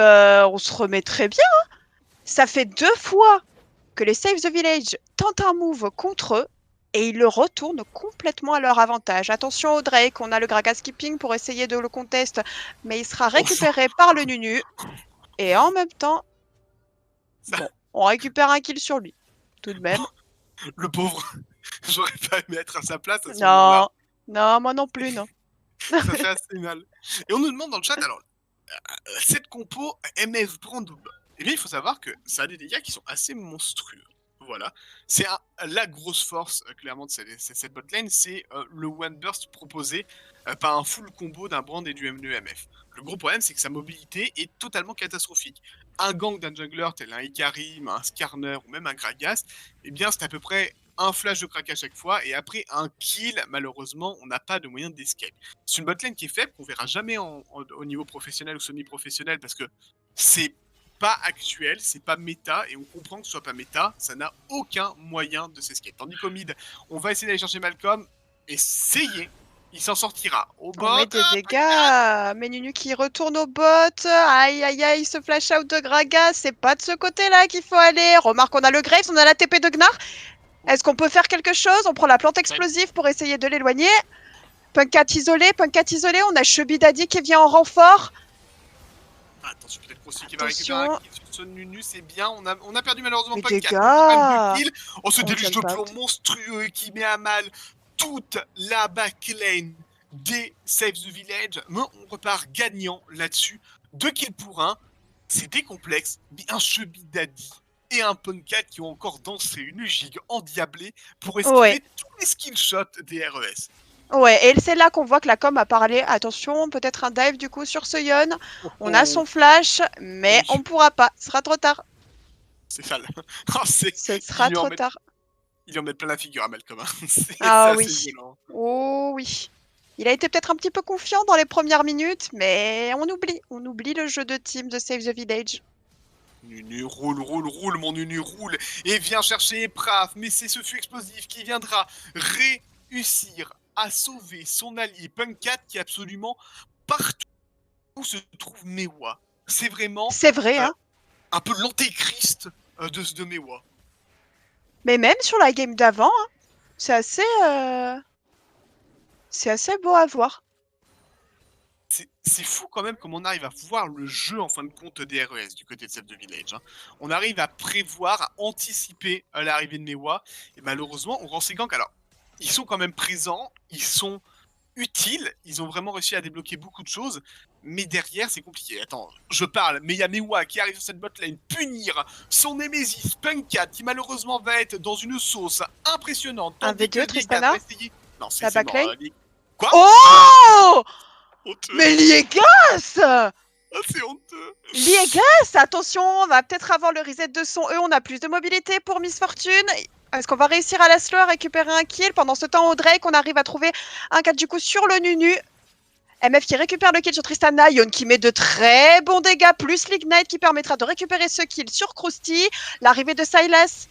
on se remet très bien. Hein. Ça fait 2 fois que les Save the Village tentent un move contre eux et ils le retournent complètement à leur avantage. Attention au Drake, on a le Gragas Skipping pour essayer de le contest, mais il sera récupéré par le Nunu. Et en même temps, bon, on récupère un kill sur lui, tout de même. Le pauvre, j'aurais pas aimé être à sa place à ce moment-là. Non, moi non plus, non. Ça fait assez mal. Et on nous demande dans le chat, alors, cette compo MF Brand, eh bien, il faut savoir que ça a des dégâts qui sont assez monstrueux. Voilà. C'est la grosse force, clairement, de cette botlane, c'est le one burst proposé par un full combo d'un Brand et du MF. Le gros problème, c'est que sa mobilité est totalement catastrophique. Un gank d'un jungler tel un Ikarim, un Skarner ou même un Gragas, eh bien, c'est à peu près un flash de crack à chaque fois, et après un kill, malheureusement, on n'a pas de moyen d'escape. C'est une botlane qui est faible, qu'on verra jamais au niveau professionnel ou semi-professionnel, parce que c'est pas actuel, c'est pas méta, et on comprend que ce soit pas méta, ça n'a aucun moyen de s'escape. Tandis qu'au mid, on va essayer d'aller chercher Malcolm, essayez, il s'en sortira. Au bot, On met des dégâts, mais Nunu qui retourne au bot, aïe aïe aïe, ce flash out de Gragas, c'est pas de ce côté-là qu'il faut aller. Remarque, on a le Graves, on a la TP de Gnar. Est-ce qu'on peut faire quelque chose? On prend la plante explosive pour essayer de l'éloigner. Punkat isolé, on a Chubby Daddy qui vient en renfort. Attention, peut-être Krusty qui va récupérer un kill sur ce Nunu, c'est bien. On a perdu malheureusement Les Punkat. dégâts. Oh, ce On déluge de jump plomb out. monstrueux qui met à mal toute la backlane des Save the Village. Mais on repart gagnant là-dessus. 2 kills pour 1. C'est des complexes, mais un Chubby Daddy et un Punkat qui ont encore dansé une gigue endiablée pour esquiver tous les skill shots des RES. Ouais, et c'est là qu'on voit que la com a parlé. Attention, peut-être un dive du coup sur ce Yon. On a son flash, mais on pourra pas. Ce sera trop tard. C'est sale. Oh, Ce sera trop tard. Il en met plein la figure à Malcolm. Ah oui. Violent. Oh oui. Il a été peut-être un petit peu confiant dans les premières minutes, mais on oublie le jeu de team de Save the Village. Nunu, roule, mon Nunu, roule. Et vient chercher Epraf, mais c'est ce fût explosif qui viendra réussir à sauver son allié Punkat qui est absolument partout où se trouve Mewa. C'est vraiment... C'est vrai, hein. Un peu l'antéchrist de Mewa. Mais même sur la game d'avant, hein, c'est assez beau à voir. C'est fou quand même comme on arrive à voir le jeu en fin de compte des RES du côté de Save the Village. Hein. On arrive à prévoir, à anticiper l'arrivée de Mewa. Et malheureusement, on rend ces ganks. Alors, ils sont quand même présents, ils sont utiles, ils ont vraiment réussi à débloquer beaucoup de choses. Mais derrière, c'est compliqué. Attends, je parle, mais il y a Mewa qui arrive sur cette botlane punir son Nemesis Punkat qui malheureusement va être dans une sauce impressionnante. Un V2, Tristana. Non, c'est la backline. Quoi? Oh Honteux. Mais Liegas! Ah, c'est honteux. Liegas, attention, on va peut-être avoir le reset de son E, on a plus de mobilité pour Miss Fortune. Est-ce qu'on va réussir à la slow à récupérer un kill? Pendant ce temps, au Drake, on arrive à trouver un 4 du coup sur le Nunu. MF qui récupère le kill sur Tristana, Yon qui met de très bons dégâts, plus l'Ignite qui permettra de récupérer ce kill sur Krusty. L'arrivée de Silas,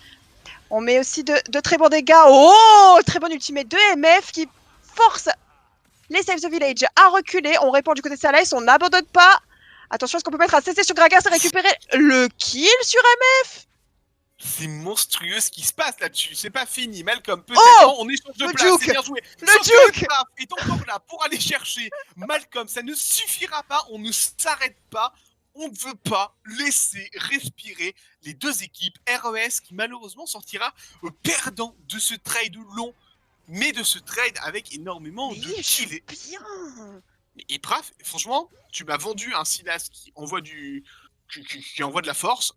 on met aussi de très bons dégâts. Oh, très bon ultimate de MF qui force les Save the Village à reculer. On répond du côté de Silas, on n'abandonne pas. Attention, est-ce qu'on peut mettre un CC sur Gragas et récupérer le kill sur MF? C'est monstrueux ce qui se passe là-dessus. C'est pas fini. Malcolm, peut-être on échange de place. C'est bien joué. Le Duke est encore là pour aller chercher Malcolm. Ça ne suffira pas. On ne s'arrête pas. on ne veut pas laisser respirer les deux équipes. RES qui malheureusement sortira perdant de ce trade long, mais de ce trade avec énormément Mais de il joue kills. bien. Et Praf, franchement, tu m'as vendu un Silas qui envoie qui envoie de la force.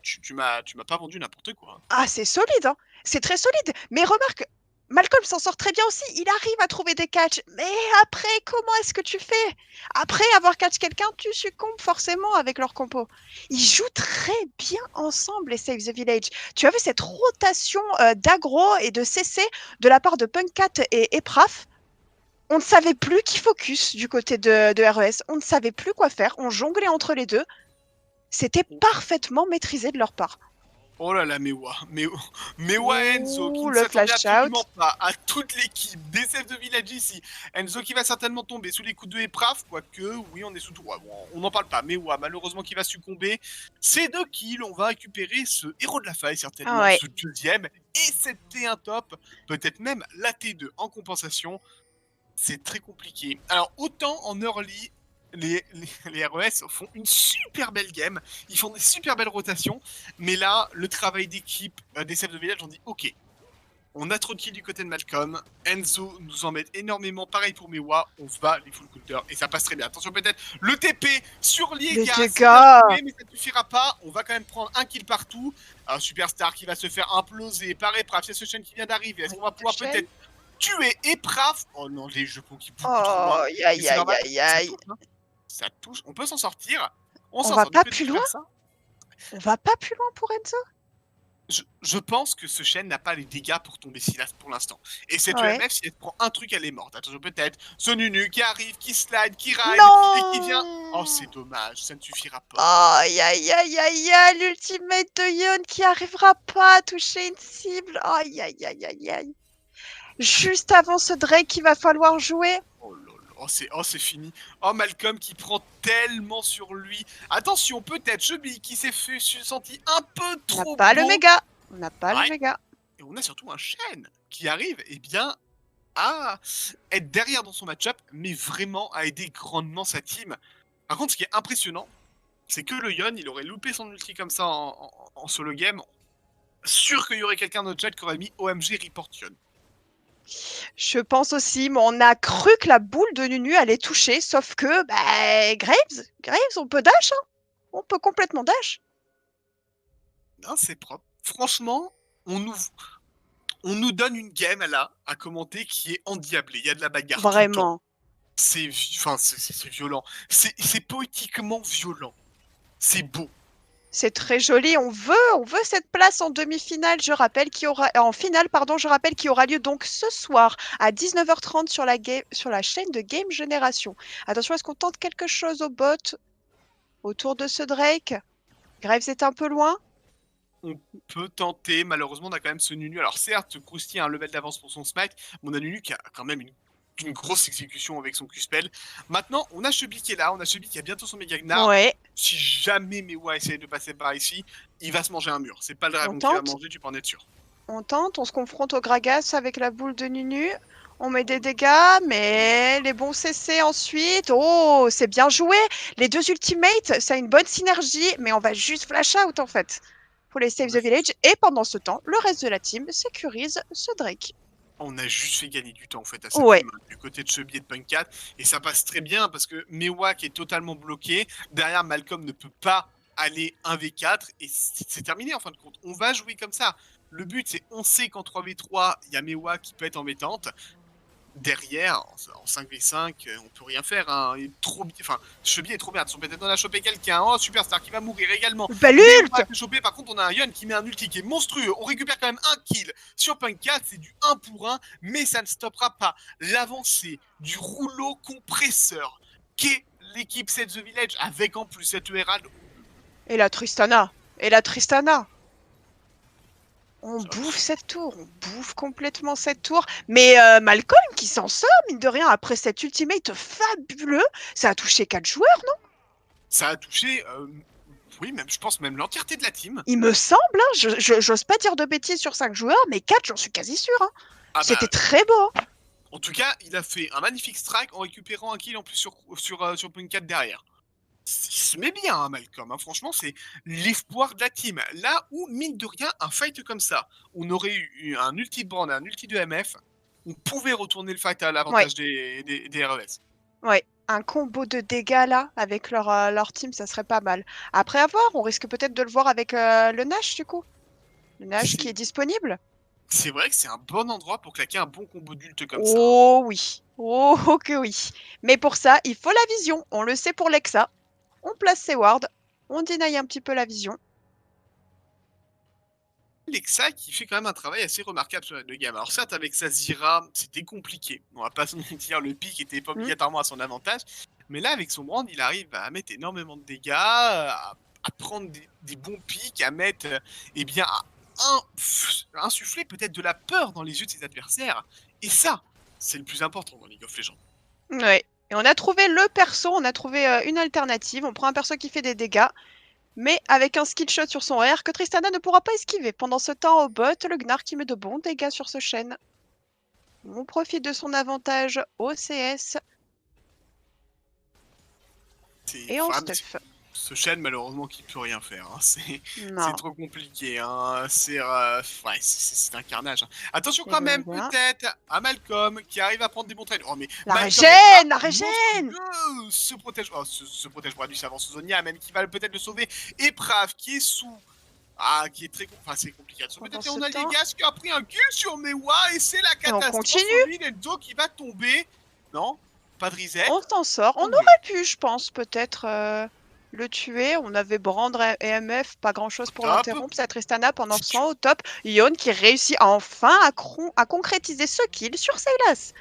Tu m'as pas vendu n'importe quoi. Ah, c'est solide, hein. C'est très solide. Mais remarque, Malcolm s'en sort très bien aussi. Il arrive à trouver des catchs. Mais après, comment est-ce que tu fais? Après avoir catch quelqu'un, tu succombes forcément avec leur compo. Ils jouent très bien ensemble, les Save the Village. Tu as vu cette rotation d'aggro et de CC de la part de Punkcat et Praf? On ne savait plus qui focus du côté de RES. On ne savait plus quoi faire. On jonglait entre les deux. C'était parfaitement maîtrisé de leur part. Oh là là, Mewa Enzo qui Ouh, ne le s'attendait flash absolument out. pas à toute l'équipe des Save the Village ici. Enzo qui va certainement tomber sous les coups de Epraf, quoique, oui, on est sous droit. Bon, on n'en parle pas. Mewa, malheureusement, qui va succomber. C'est 2 kills. On va récupérer ce héros de la faille, certainement, Ouais. ce deuxième. Et cette T1 top, peut-être même la T2 en compensation. C'est très compliqué. Alors, autant en early, les RES font une super belle game, ils font des super belles rotations, mais là, le travail d'équipe des Save the Village, on dit ok, on a trop de kills du côté de Malcolm, Enzo nous en met énormément, pareil pour Mewa, on va les full counter et ça passe très bien. Attention peut-être, le TP sur Liega, Les c'est bien dégâts. joué, mais ça ne suffira pas, on va quand même prendre un kill partout. Un Superstar qui va se faire imploser par Epraf, c'est ce chaîne qui vient d'arriver, est-ce qu'on va pouvoir Chaîne. peut-être tuer Epraf? Oh non, les jeux qui beaucoup trop Oh, loin. aïe, Mais aïe, c'est aïe, normal, aïe, ça aïe. touche, hein. Ça touche, on peut s'en sortir. On On s'en va sort. pas Du côté plus de loin? ça. On va pas plus loin pour Enzo? Je pense que ce chêne n'a pas les dégâts pour tomber Silas pour l'instant. Et cette Ouais. EMF, si elle prend un truc, elle est morte. Attention, peut-être. Ce Nunu qui arrive, qui slide, qui ride et qui vient. Oh, c'est dommage, ça ne suffira pas. Aïe, aïe, aïe, aïe, aïe, l'ultimate de Yon qui arrivera pas à toucher une cible. Aïe, aïe, aïe, aïe, aïe. Juste avant ce Drake qu'il va falloir jouer. Oh là là, c'est fini. Oh, Malcolm qui prend tellement sur lui. Attention, peut-être Chubby qui s'est senti un peu On n'a trop pas le beau. méga. On n'a pas Ouais. le méga. Et on a surtout un chêne qui arrive, eh bien, à être derrière dans son match-up, mais vraiment à aider grandement sa team. Par contre, ce qui est impressionnant, c'est que le Yon, il aurait loupé son ulti comme ça en solo game. Sûr qu'il y aurait quelqu'un dans le chat qui aurait mis OMG report Yon. Je pense aussi, mais on a cru que la boule de Nunu allait toucher, sauf que, bah, Graves, on peut dash, hein. On peut complètement dash. Non, c'est propre. Franchement, on nous donne une game là à commenter qui est endiablée. Il y a de la bagarre. tout le temps. Vraiment. C'est violent. C'est poétiquement violent. C'est beau. C'est très joli. On veut cette place en demi-finale. Je rappelle qu'il y aura en finale, pardon. Je rappelle qu'il y aura lieu donc ce soir à 19h30 sur la chaîne de Game Génération. Attention, est-ce qu'on tente quelque chose au bot autour de ce Drake? Graves est un peu loin. On peut tenter, malheureusement on a quand même ce Nunu. Alors certes, Krusty a un level d'avance pour son smite, mais on a Nunu qui a quand même une grosse exécution avec son Q-spell. Maintenant, on a Chubby qui est là, on a Chubby qui a bientôt son méga Gnar. Ouais. Si jamais Mewa essaie de passer par ici, il va se manger un mur. C'est pas le dragon On qui va tente. manger, tu peux en être sûr. On tente, on se confronte au Gragas avec la boule de Nunu. On met des dégâts, mais les bons CC ensuite. Oh, c'est bien joué. Les deux ultimates, ça a une bonne synergie, mais on va juste flash out en fait pour les Save the Village. Et pendant ce temps, le reste de la team sécurise ce Drake. On a juste fait gagner du temps en fait à cette Ouais. team, du côté de Chubby et de Punkcat. Et ça passe très bien parce que Mewa qui est totalement bloqué. Derrière, Malcolm ne peut pas aller 1v4 et c'est terminé en fin de compte. On va jouer comme ça. Le but, c'est on sait qu'en 3v3, il y a Mewa qui peut être embêtante. Derrière, en 5v5, on peut rien faire. Hein. Il est trop bien. Enfin, Chubby est trop bien. Peut-être on a chopé quelqu'un. Oh, Superstar qui va mourir également. Bah l'ult Mewa peut choper. Par contre, on a un Yon qui met un ulti qui est monstrueux. On récupère quand même un kill sur Punkcat. C'est du 1 pour 1, mais ça ne stoppera pas l'avancée du rouleau compresseur qu'est l'équipe Save the Village avec en plus cette Herald. Et la Tristana. On Ça bouffe cette tour, on bouffe complètement cette tour. Mais Malcolm qui s'en sort, mine de rien, après cet ultimate fabuleux, ça a touché 4 joueurs, non? Ça a touché, oui, même, je pense même l'entièreté de la team. Il me semble, hein, j'ose pas dire de bêtises sur 5 joueurs, mais 4, j'en suis quasi sûr. Hein. Ah bah, C'était très beau. Hein. en tout cas, il a fait un magnifique strike en récupérant un kill en plus sur Punkcat derrière. Il se met bien, hein, Malcolm, hein. Franchement, c'est l'espoir de la team. Là où, mine de rien, un fight comme ça, on aurait eu un ulti de Brand et un ulti de MF, on pouvait retourner le fight à Ouais, l'avantage des RES. ouais. Un combo de dégâts là, avec leur team, ça serait pas mal. Après à voir, on risque peut-être de le voir avec le Nash du coup. Le Nash qui C'est est disponible. c'est vrai que c'est un bon endroit pour claquer un bon combo d'ult comme ça, hein. Oh oui, oh que oui. Mais pour ça, il faut la vision. On le sait pour Lexa. On place ses wards, on deny un petit peu la vision. Lexa qui fait quand même un travail assez remarquable sur la de gamme. Alors certes, avec sa Zira, c'était compliqué. On va pas se mentir, le pic était pas Mm. obligatoirement à son avantage. Mais là, avec son brand, il arrive à mettre énormément de dégâts, à prendre des bons pics, à mettre, eh bien, à insuffler peut-être de la peur dans les yeux de ses adversaires. Et ça, c'est le plus important dans League of Legends. Ouais. Et on a trouvé le perso, on a trouvé une alternative. On prend un perso qui fait des dégâts, mais avec un skill shot sur son R que Tristana ne pourra pas esquiver. Pendant ce temps, au bot, le Gnar qui met de bons dégâts sur ce chêne. On profite de son avantage au CS et on Enfin, stuff. ce chêne, malheureusement, qui peut rien faire, hein. C'est Non. trop compliqué, hein. Ouais, c'est un carnage, hein. Attention Et quand même, voilà. peut-être, à Malcolm, qui arrive à prendre des bons trades. Oh, mais La Malcolm régène, la est régène. monstrueux, se protège. Oh, se protège pour lui, s'avance Zonia, même qui va peut-être le sauver. Eprave, qui est sous. Ah, qui est très. Enfin, c'est compliqué à sauver. Pendant Peut-être ce on a temps- Legas qui a pris un kill sur Mewa, et c'est la Et on catastrophe. continue. Pour lui, Neldo qui va tomber. Non, pas de reset. On s'en sort. On Tant mieux. aurait pu, je pense, peut-être le tuer. On avait Brand et MF, pas grand-chose pour Top. l'interrompre. C'est Tristana pendant ce temps au top. Yon qui réussit enfin à concrétiser ce kill sur Sylas.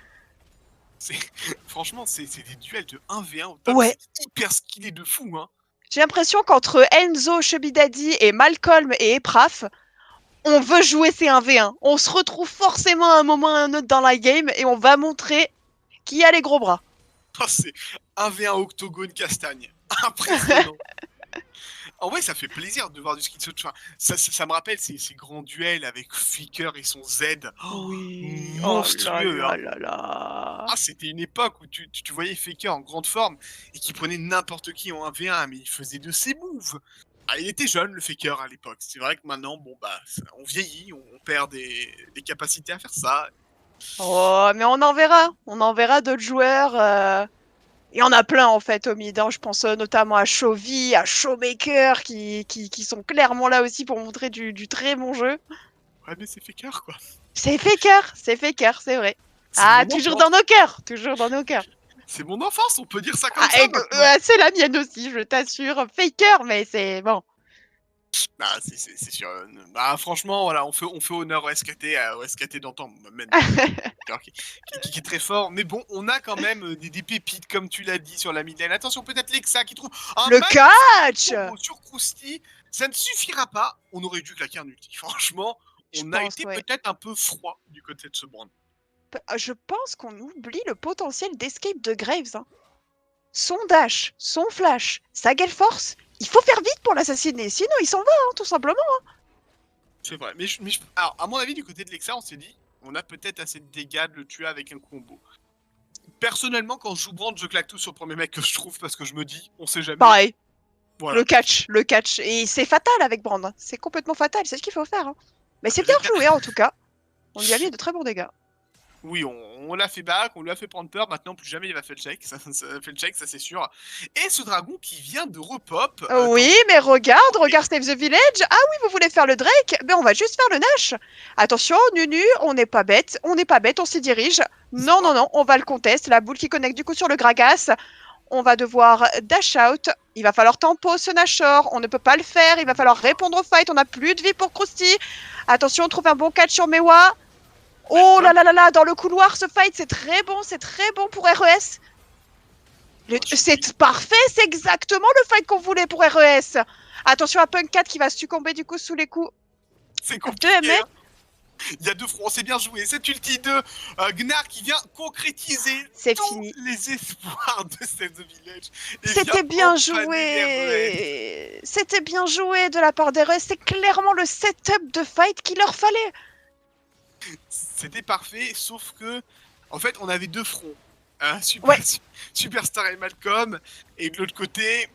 Franchement, c'est des duels de 1v1 au top. Ouais. C'est hyper skillé de fou, hein. J'ai l'impression qu'entre Enzo, Chubidaddy et Malcolm et Epraf, on veut jouer ces 1v1. On se retrouve forcément à un moment ou à un autre dans la game et on va montrer qui a les gros bras. Oh, c'est 1v1 octogone castagne. Impressionnant. En vrai, ça fait plaisir de voir du ski de saut. Enfin, ça me rappelle ces grands duels avec Flicker et son Z. Oh, Oui. monstrueux, Oh hein. là là là. Ah, c'était une époque où tu voyais Faker en grande forme et qui prenait n'importe qui en 1v1, mais il faisait de ses moves. Ah, il était jeune, le Faker, à l'époque. C'est vrai que maintenant, bon, bah, on vieillit, on perd des capacités à faire ça. Oh, mais on en verra. On en verra d'autres joueurs. Il y en a plein en fait au mid. Hein. Je pense notamment à Chovy, à Showmaker qui sont clairement là aussi pour montrer du très bon jeu. Ouais, mais c'est Faker, quoi. C'est Faker, c'est vrai. C'est Ah, mon toujours enfance. dans nos cœurs, toujours dans nos cœurs. C'est mon enfance, on peut dire ça comme Ah, ça maintenant. c'est la mienne aussi, je t'assure. Faker, mais c'est bon. Ah, c'est sûr. Bah, franchement, voilà, on fait honneur au SKT, au SKT d'antan, même, qui est très fort. Mais bon, on a quand même des pépites, comme tu l'as dit, sur la mid lane. Attention, peut-être Lexa qui trouve un Le magnifique catch. combo sur Krusty. Ça ne suffira pas. On aurait dû claquer un ulti. Franchement, Je on a pense, été ouais. peut-être un peu froid du côté de ce brand. Je pense qu'on oublie le potentiel d'escape de Graves. Hein. Son dash, son flash, sa gale force, il faut faire vite pour l'assassiner, sinon il s'en va, hein, tout simplement. C'est vrai. Alors, à mon avis, du côté de Lexa, on s'est dit, on a peut-être assez de dégâts de le tuer avec un combo. Personnellement, quand je joue Brand, je claque tout sur le premier mec que je trouve parce que je me dis, on sait jamais. Pareil, Voilà. le catch. Et c'est fatal avec Brand, hein. C'est complètement fatal, c'est ce qu'il faut faire. Hein. Mais c'est bien joué en tout cas. On lui a mis de très bons dégâts. Oui, on l'a fait back, on lui a fait prendre peur, maintenant plus jamais il va faire le check, ça fait le check, ça c'est sûr. Et ce dragon qui vient de repop. Oui, mais regarde Save the Village. Ah oui, vous voulez faire le Drake? Ben on va juste faire le Nash. Attention, Nunu, on n'est pas bête, on s'y dirige. Non, on va le contest. La boule qui connecte du coup sur le Gragas. On va devoir dash out. Il va falloir tempo ce Nashor. On ne peut pas le faire. Il va falloir répondre au fight. On n'a plus de vie pour Krusty. Attention, on trouve un bon catch sur Mewa. Oh là là là là, dans le couloir, ce fight, c'est très bon pour RES. C'est parfait, c'est exactement le fight qu'on voulait pour RES. Attention à Punk 4 qui va succomber du coup sous les coups C'est de compliqué. MF. Il y a deux fronts, c'est bien joué. Cet ulti de Gnar qui vient concrétiser C'est tous fini. les espoirs de Save the Village. C'était bien joué. C'était bien joué de la part des RES. C'est clairement le setup de fight qu'il leur fallait. C'était parfait, sauf que, en fait, on avait deux fronts. Superstar et Malcolm, et de l'autre côté,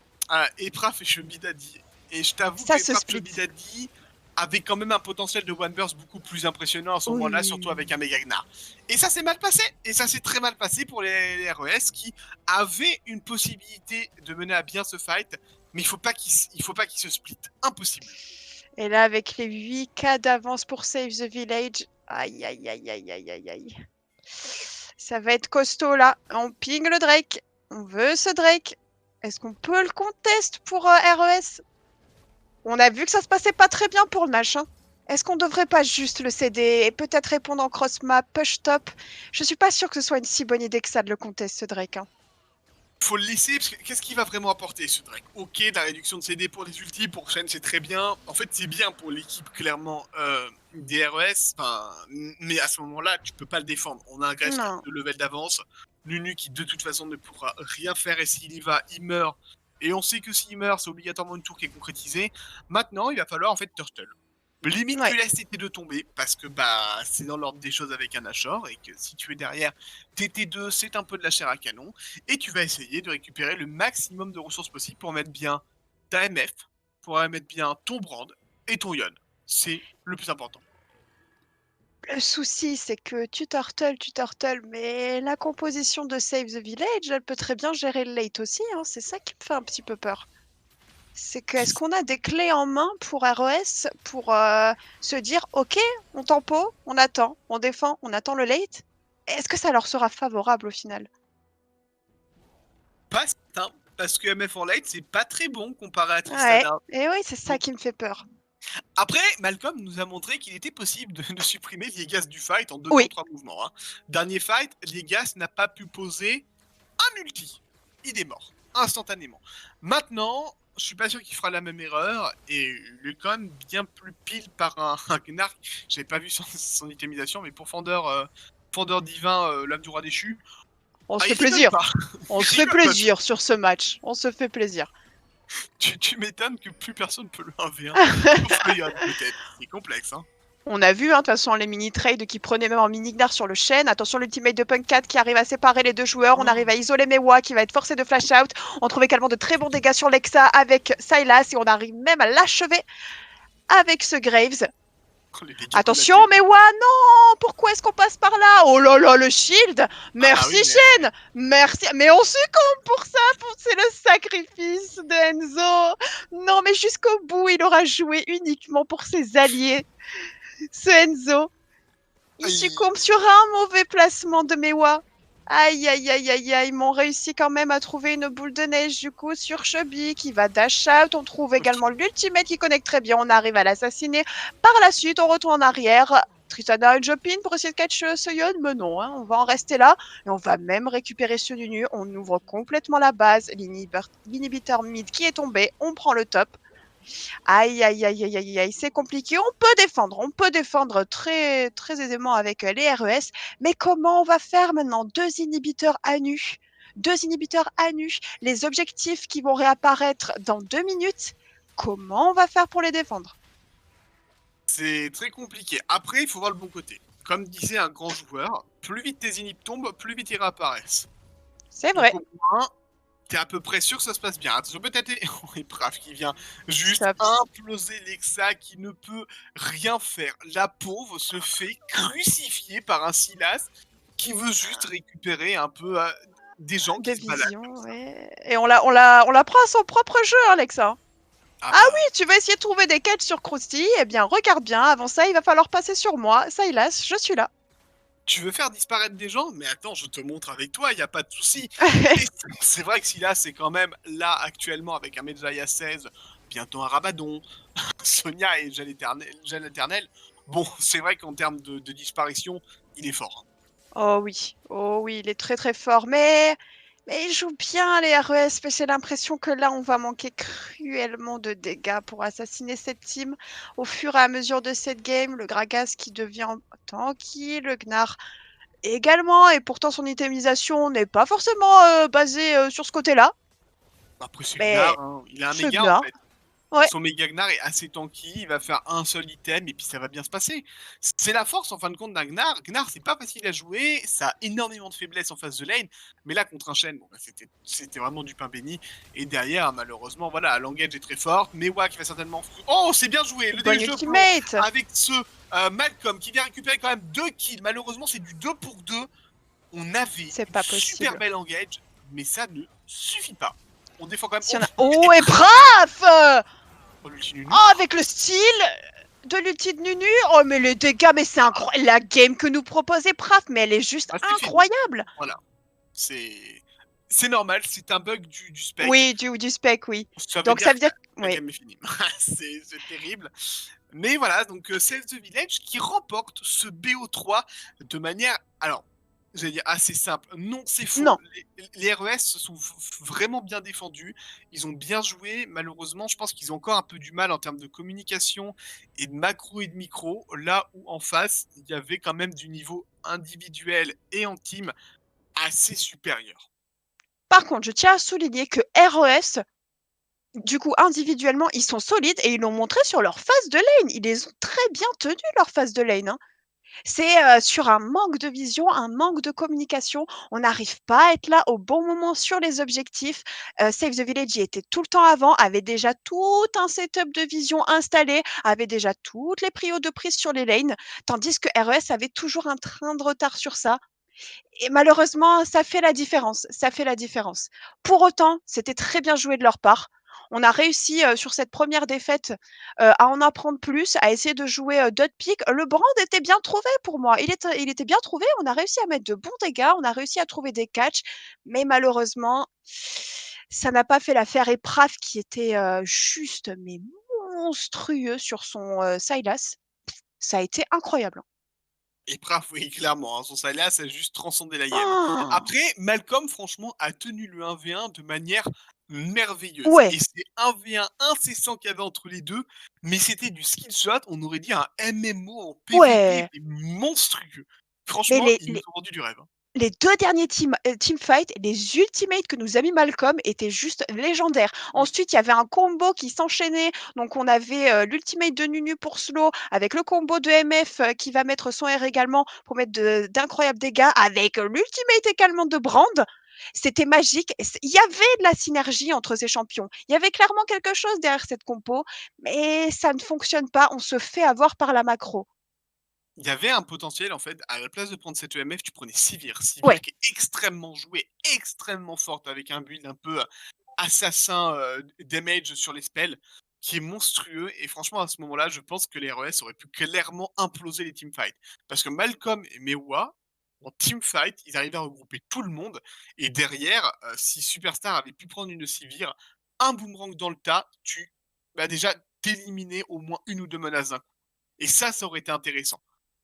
Epraf et Shubidadi. Et je t'avoue Ça que se Epraf split. Shubidadi avait quand même un potentiel de One Burst beaucoup plus impressionnant à ce moment-là, surtout avec un Mega Gnar. Et ça s'est mal passé. Et ça s'est très mal passé pour les RES qui avaient une possibilité de mener à bien ce fight. Mais il faut pas qu'ils se split. Impossible. Et là, avec les 8K d'avance pour Save the Village, aïe, aïe, aïe, aïe, aïe, aïe, aïe. Ça va être costaud, là. On ping le Drake. On veut ce Drake. Est-ce qu'on peut le contest pour RES? On a vu que ça se passait pas très bien pour le Nash. Hein. Est-ce qu'on devrait pas juste le céder et peut-être répondre en cross-map, push top? Je suis pas sûre que ce soit une si bonne idée que ça de le contest, ce Drake. Hein. Faut le laisser, parce que qu'est-ce qu'il va vraiment apporter ce Drake? Ok, la réduction de CD pour les ultis, pour Shen c'est très bien. En fait c'est bien pour l'équipe clairement des RES, mais à ce moment-là tu peux pas le défendre. On a un Graves de level d'avance, Nunu qui de toute façon ne pourra rien faire et s'il y va, il meurt. Et on sait que s'il meurt, c'est obligatoirement une tour qui est concrétisée. Maintenant il va falloir en fait Turtle. Limite tu laisses TT2 tomber parce que bah c'est dans l'ordre des choses avec un Nashor et que si tu es derrière TT2 c'est un peu de la chair à canon et tu vas essayer de récupérer le maximum de ressources possibles pour mettre bien ta MF, pour mettre bien ton Brand et ton Yon. C'est le plus important. Le souci, c'est que tu turtle, mais la composition de Save the Village, elle peut très bien gérer le late aussi. Hein. C'est ça qui me fait un petit peu peur. C'est que est-ce qu'on a des clés en main pour RES pour se dire ok, on tempo, on attend, on défend, on attend le late. Est-ce que ça leur sera favorable au final? Pas certain, parce que MF en late c'est pas très bon comparé à Ouais, Tristana. et oui, c'est ça qui me fait peur. Après, Malcolm nous a montré qu'il était possible de supprimer Liegas du fight en 2 ou 3 mouvements. Hein. Dernier fight, Liegas n'a pas pu poser un ulti. Il est mort, instantanément. Maintenant, je suis pas sûr qu'il fera la même erreur, et il est quand même bien plus pile par un Gnar. J'avais pas vu son itemisation, mais pour Fendeur divin, l'âme du roi déchu, on se fait plaisir. On se fait plaisir sur ce match. On se fait plaisir. Tu m'étonnes que plus personne peut le 1v1. Peut-être. C'est complexe, hein. On a vu, de toute façon, les mini-trades qui prenaient même en mini-gnar sur le Shen. Attention, l'ultimate de Punk 4 qui arrive à séparer les deux joueurs. On arrive à isoler Mewa qui va être forcé de flash out. On trouve également de très bons dégâts sur Lexa avec Sylas. Et on arrive même à l'achever avec ce Graves. Attention, Mewa, non! Pourquoi est-ce qu'on passe par là? Oh là là, le shield! Merci, Shen! Merci. Mais on succombe pour ça! C'est le sacrifice d'Enzo! Non, mais jusqu'au bout, il aura joué uniquement pour ses alliés. Ce Enzo, il succombe sur un mauvais placement de Mewa. Aïe, aïe, aïe, aïe, aïe. Ils m'ont réussi quand même à trouver une boule de neige du coup sur Chubby qui va dash out. On trouve également l'ultimate qui connecte très bien. On arrive à l'assassiner. Par la suite, on retourne en arrière. Tristana a une jump in pour essayer de catch ce Yon, mais non, hein, on va en rester là. Et on va même récupérer ce Nunu. On ouvre complètement la base. L'inhibiteur mid qui est tombé. On prend le top. Aïe, aïe, aïe, aïe, aïe, aïe, c'est compliqué. On peut défendre très, très aisément avec les RES. Mais comment on va faire maintenant? 2 inhibiteurs à nu. 2 inhibiteurs à nu. Les objectifs qui vont réapparaître dans 2 minutes. Comment on va faire pour les défendre? C'est très compliqué. Après, il faut voir le bon côté. Comme disait un grand joueur, plus vite tes inhibs tombent, plus vite ils réapparaissent. C'est vrai. Donc, au moins, t'es à peu près sûr que ça se passe bien. Attention, peut-être Epraf qui vient juste imploser Lexa qui ne peut rien faire. La pauvre se fait crucifier par un Sylas qui veut juste récupérer un peu des gens qui se baladent. Ouais. Et on la prend à son propre jeu, hein, Lexa. Ah oui, tu vas essayer de trouver des quêtes sur Krusty. Eh bien, regarde bien. Avant ça, il va falloir passer sur moi. Sylas, je suis là. Tu veux faire disparaître des gens? Mais attends, je te montre avec toi, il n'y a pas de souci. C'est vrai que Sylas c'est quand même là actuellement avec un Medjaya 16, bientôt un Rabadon, Sonia et Gel Éternel. Bon, c'est vrai qu'en termes de disparition, il est fort. Oh oui, il est très très fort. Mais il joue bien les RES. J'ai l'impression que là, on va manquer cruellement de dégâts pour assassiner cette team. Au fur et à mesure de cette game, le Gragas qui devient tranquille, le Gnar également. Et pourtant, son itemisation n'est pas forcément basée sur ce côté-là. Après, c'est Gnar, hein. Il a un méga en fait. Ouais, son méga Gnar est assez tanky, il va faire un seul item et puis ça va bien se passer. C'est la force en fin de compte d'un Gnar. Gnar, c'est pas facile à jouer, ça a énormément de faiblesses en face de lane, mais là contre un Shen, bon, bah, c'était vraiment du pain béni. Et derrière, malheureusement, voilà, l'engage est très forte. Mewa qui va certainement. Oh, c'est bien joué, le bonne déluge de plomb ultimate. avec ce Malcolm qui vient récupérer quand même 2 kills. Malheureusement, c'est du 2 pour 2. On avait C'est une pas super possible. belle engage, mais ça ne suffit pas. On défend quand même. Si on a... Oh, Oh, et Braf. oh, l'ulti Nunu. Oh, avec le style de l'ulti de Nunu. Oh, mais les dégâts, mais c'est incroyable. La game que nous proposait Braf, mais elle est juste Ah, c'est fini. incroyable. Voilà. C'est normal, c'est un bug du spec. Oui, du spec, oui. Ça veut Donc ça dire veut que dire... la Oui. game est finie. C'est terrible. Mais voilà, donc Save the Village qui remporte ce BO3 de manière, alors, j'allais dire assez simple. Non, c'est faux. Non. Les RES se sont vraiment bien défendus. Ils ont bien joué. Malheureusement, je pense qu'ils ont encore un peu du mal en termes de communication et de macro et de micro. Là où en face, il y avait quand même du niveau individuel et en team assez supérieur. Par contre, je tiens à souligner que RES, du coup, individuellement, ils sont solides et ils l'ont montré sur leur phase de lane. Ils les ont très bien tenus, leur phase de lane, hein. C'est, sur un manque de vision, un manque de communication. On n'arrive pas à être là au bon moment sur les objectifs. Save the Village y était tout le temps avant, avait déjà tout un setup de vision installé, avait déjà toutes les prios de prise sur les lanes, tandis que RES avait toujours un train de retard sur ça. Et malheureusement, ça fait la différence, ça fait la différence. Pour autant, c'était très bien joué de leur part. On a réussi, sur cette première défaite, à en apprendre plus, à essayer de jouer, d'autres picks. Le brand était bien trouvé pour moi. Il était bien trouvé. On a réussi à mettre de bons dégâts, on a réussi à trouver des catchs, mais malheureusement, ça n'a pas fait l'affaire. Et Prav qui était, juste mais monstrueux sur son, Sylas, ça a été incroyable, hein. Et Praf, oui, clairement, hein, son salaire, ça a juste transcendé la game. Han! Après, Malcolm, franchement, a tenu le 1v1 de manière merveilleuse. Ouais, Et c'est 1v1 incessant qu'il y avait entre les deux, mais c'était du skill shot, on aurait dit un MMO en PvP, ouais, mais monstrueux. mais Franchement, les ils nous les ont vendu du rêve, hein. Les 2 derniers teamfights, les ultimates que nous a mis Malcolm étaient juste légendaires. Mm. Ensuite, il y avait un combo qui s'enchaînait. Donc on avait, l'ultimate de Nunu pour slow, avec le combo de MF, qui va mettre son R également pour mettre d'incroyables dégâts, avec l'ultimate également de Brand. C'était magique. Il y avait de la synergie entre ces champions. Il y avait clairement quelque chose derrière cette compo, mais ça ne fonctionne pas. On se fait avoir par la macro. Il y avait un potentiel, en fait, à la place de prendre cette EMF, tu prenais Sivir. Sivir Ouais. qui est extrêmement jouée, extrêmement forte, avec un build un peu assassin damage sur les spells, qui est monstrueux. Et franchement, à ce moment-là, je pense que les RES auraient pu clairement imploser les teamfights. Parce que Malcolm et Mewa, en teamfight, ils arrivaient à regrouper tout le monde. Et derrière, si Superstar avait pu prendre une Sivir, un boomerang dans le tas, tu, bah déjà, t'éliminais au moins une ou deux menaces d'un coup. Et ça aurait été intéressant.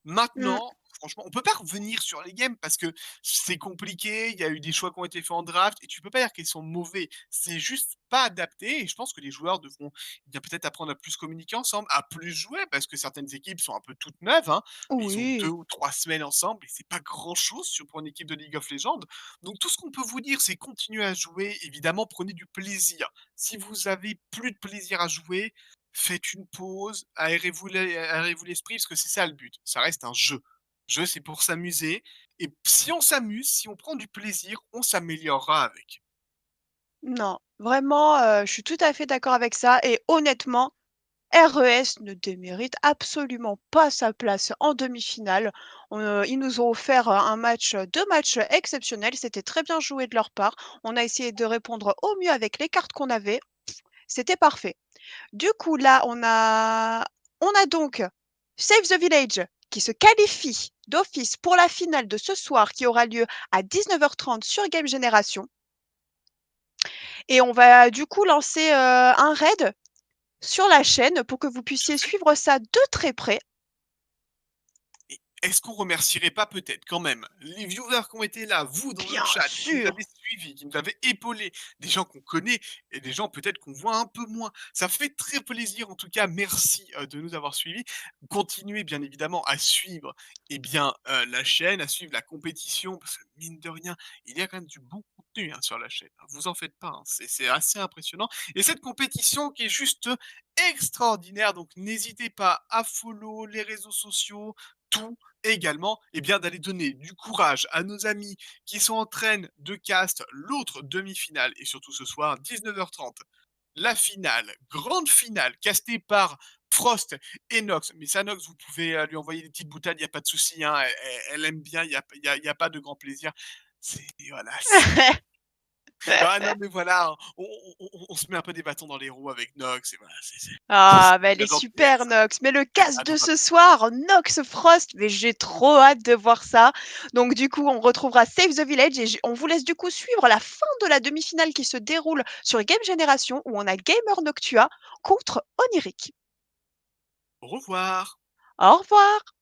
Mmh. Maintenant, franchement, on peut pas revenir sur les games parce que c'est compliqué, il y a eu des choix qui ont été faits en draft et tu peux pas dire qu'ils sont mauvais. C'est juste pas adapté et je pense que les joueurs devront bien peut-être apprendre à plus communiquer ensemble, à plus jouer parce que certaines équipes sont un peu toutes neuves, hein, mais ils ont 2 Oui. ou 3 semaines ensemble et c'est pas grand-chose pour une équipe de League of Legends. Donc tout ce qu'on peut vous dire, c'est continuez à jouer, évidemment, prenez du plaisir. Si vous avez plus de plaisir à jouer, faites une pause, aérez-vous l'esprit parce que c'est ça le but. Ça reste un jeu. Jeu, c'est pour s'amuser et si on s'amuse, si on prend du plaisir, on s'améliorera avec. Non, vraiment, je suis tout à fait d'accord avec ça et honnêtement, RES ne démérite absolument pas sa place en demi-finale. Ils nous ont offert, un match, 2 matchs exceptionnels. C'était très bien joué de leur part. On a essayé de répondre au mieux avec les cartes qu'on avait. C'était parfait. Du coup, là, on a donc Save the Village qui se qualifie d'office pour la finale de ce soir qui aura lieu à 19h30 sur Game Génération et on va du coup lancer, un raid sur la chaîne pour que vous Tout à puissiez fait. suivre ça de très près. Et est-ce qu'on remercierait pas peut-être quand même les viewers qui ont été là, vous dans le Bien chat, qui nous sûr! avez suivis, qui nous avez épaulés, des gens qu'on connaît et des gens peut-être qu'on voit un peu moins. Ça fait très plaisir en tout cas, merci, de nous avoir suivis. Continuez bien évidemment à suivre, eh bien, la chaîne, à suivre la compétition parce que mine de rien, il y a quand même du bon contenu hein, sur la chaîne. Hein, vous en faites pas, hein, c'est assez impressionnant. Et cette compétition qui est juste extraordinaire, donc n'hésitez pas à follow les réseaux sociaux, tout, et également bien d'aller donner du courage à nos amis qui sont en train de cast l'autre demi-finale, et surtout ce soir, 19h30, la finale, grande finale, castée par Frost et Nox. Mais ça, Nox, vous pouvez lui envoyer des petites boutades, il n'y a pas de souci. Hein, elle aime bien, il y a pas de grand plaisir. C'est voilà, ah non, mais voilà, hein, on se met un peu des bâtons dans les roues avec Nox. Et voilà, Ah, bah, elle est j'adore super, PS. Nox. Mais le Elle est cast de ce adorable. soir, Nox Frost, mais j'ai trop hâte de voir ça. Donc, du coup, on retrouvera Save the Village et on vous laisse du coup suivre la fin de la demi-finale qui se déroule sur Game Generation où on a Gamer Noctua contre Oniric. Au revoir. Au revoir!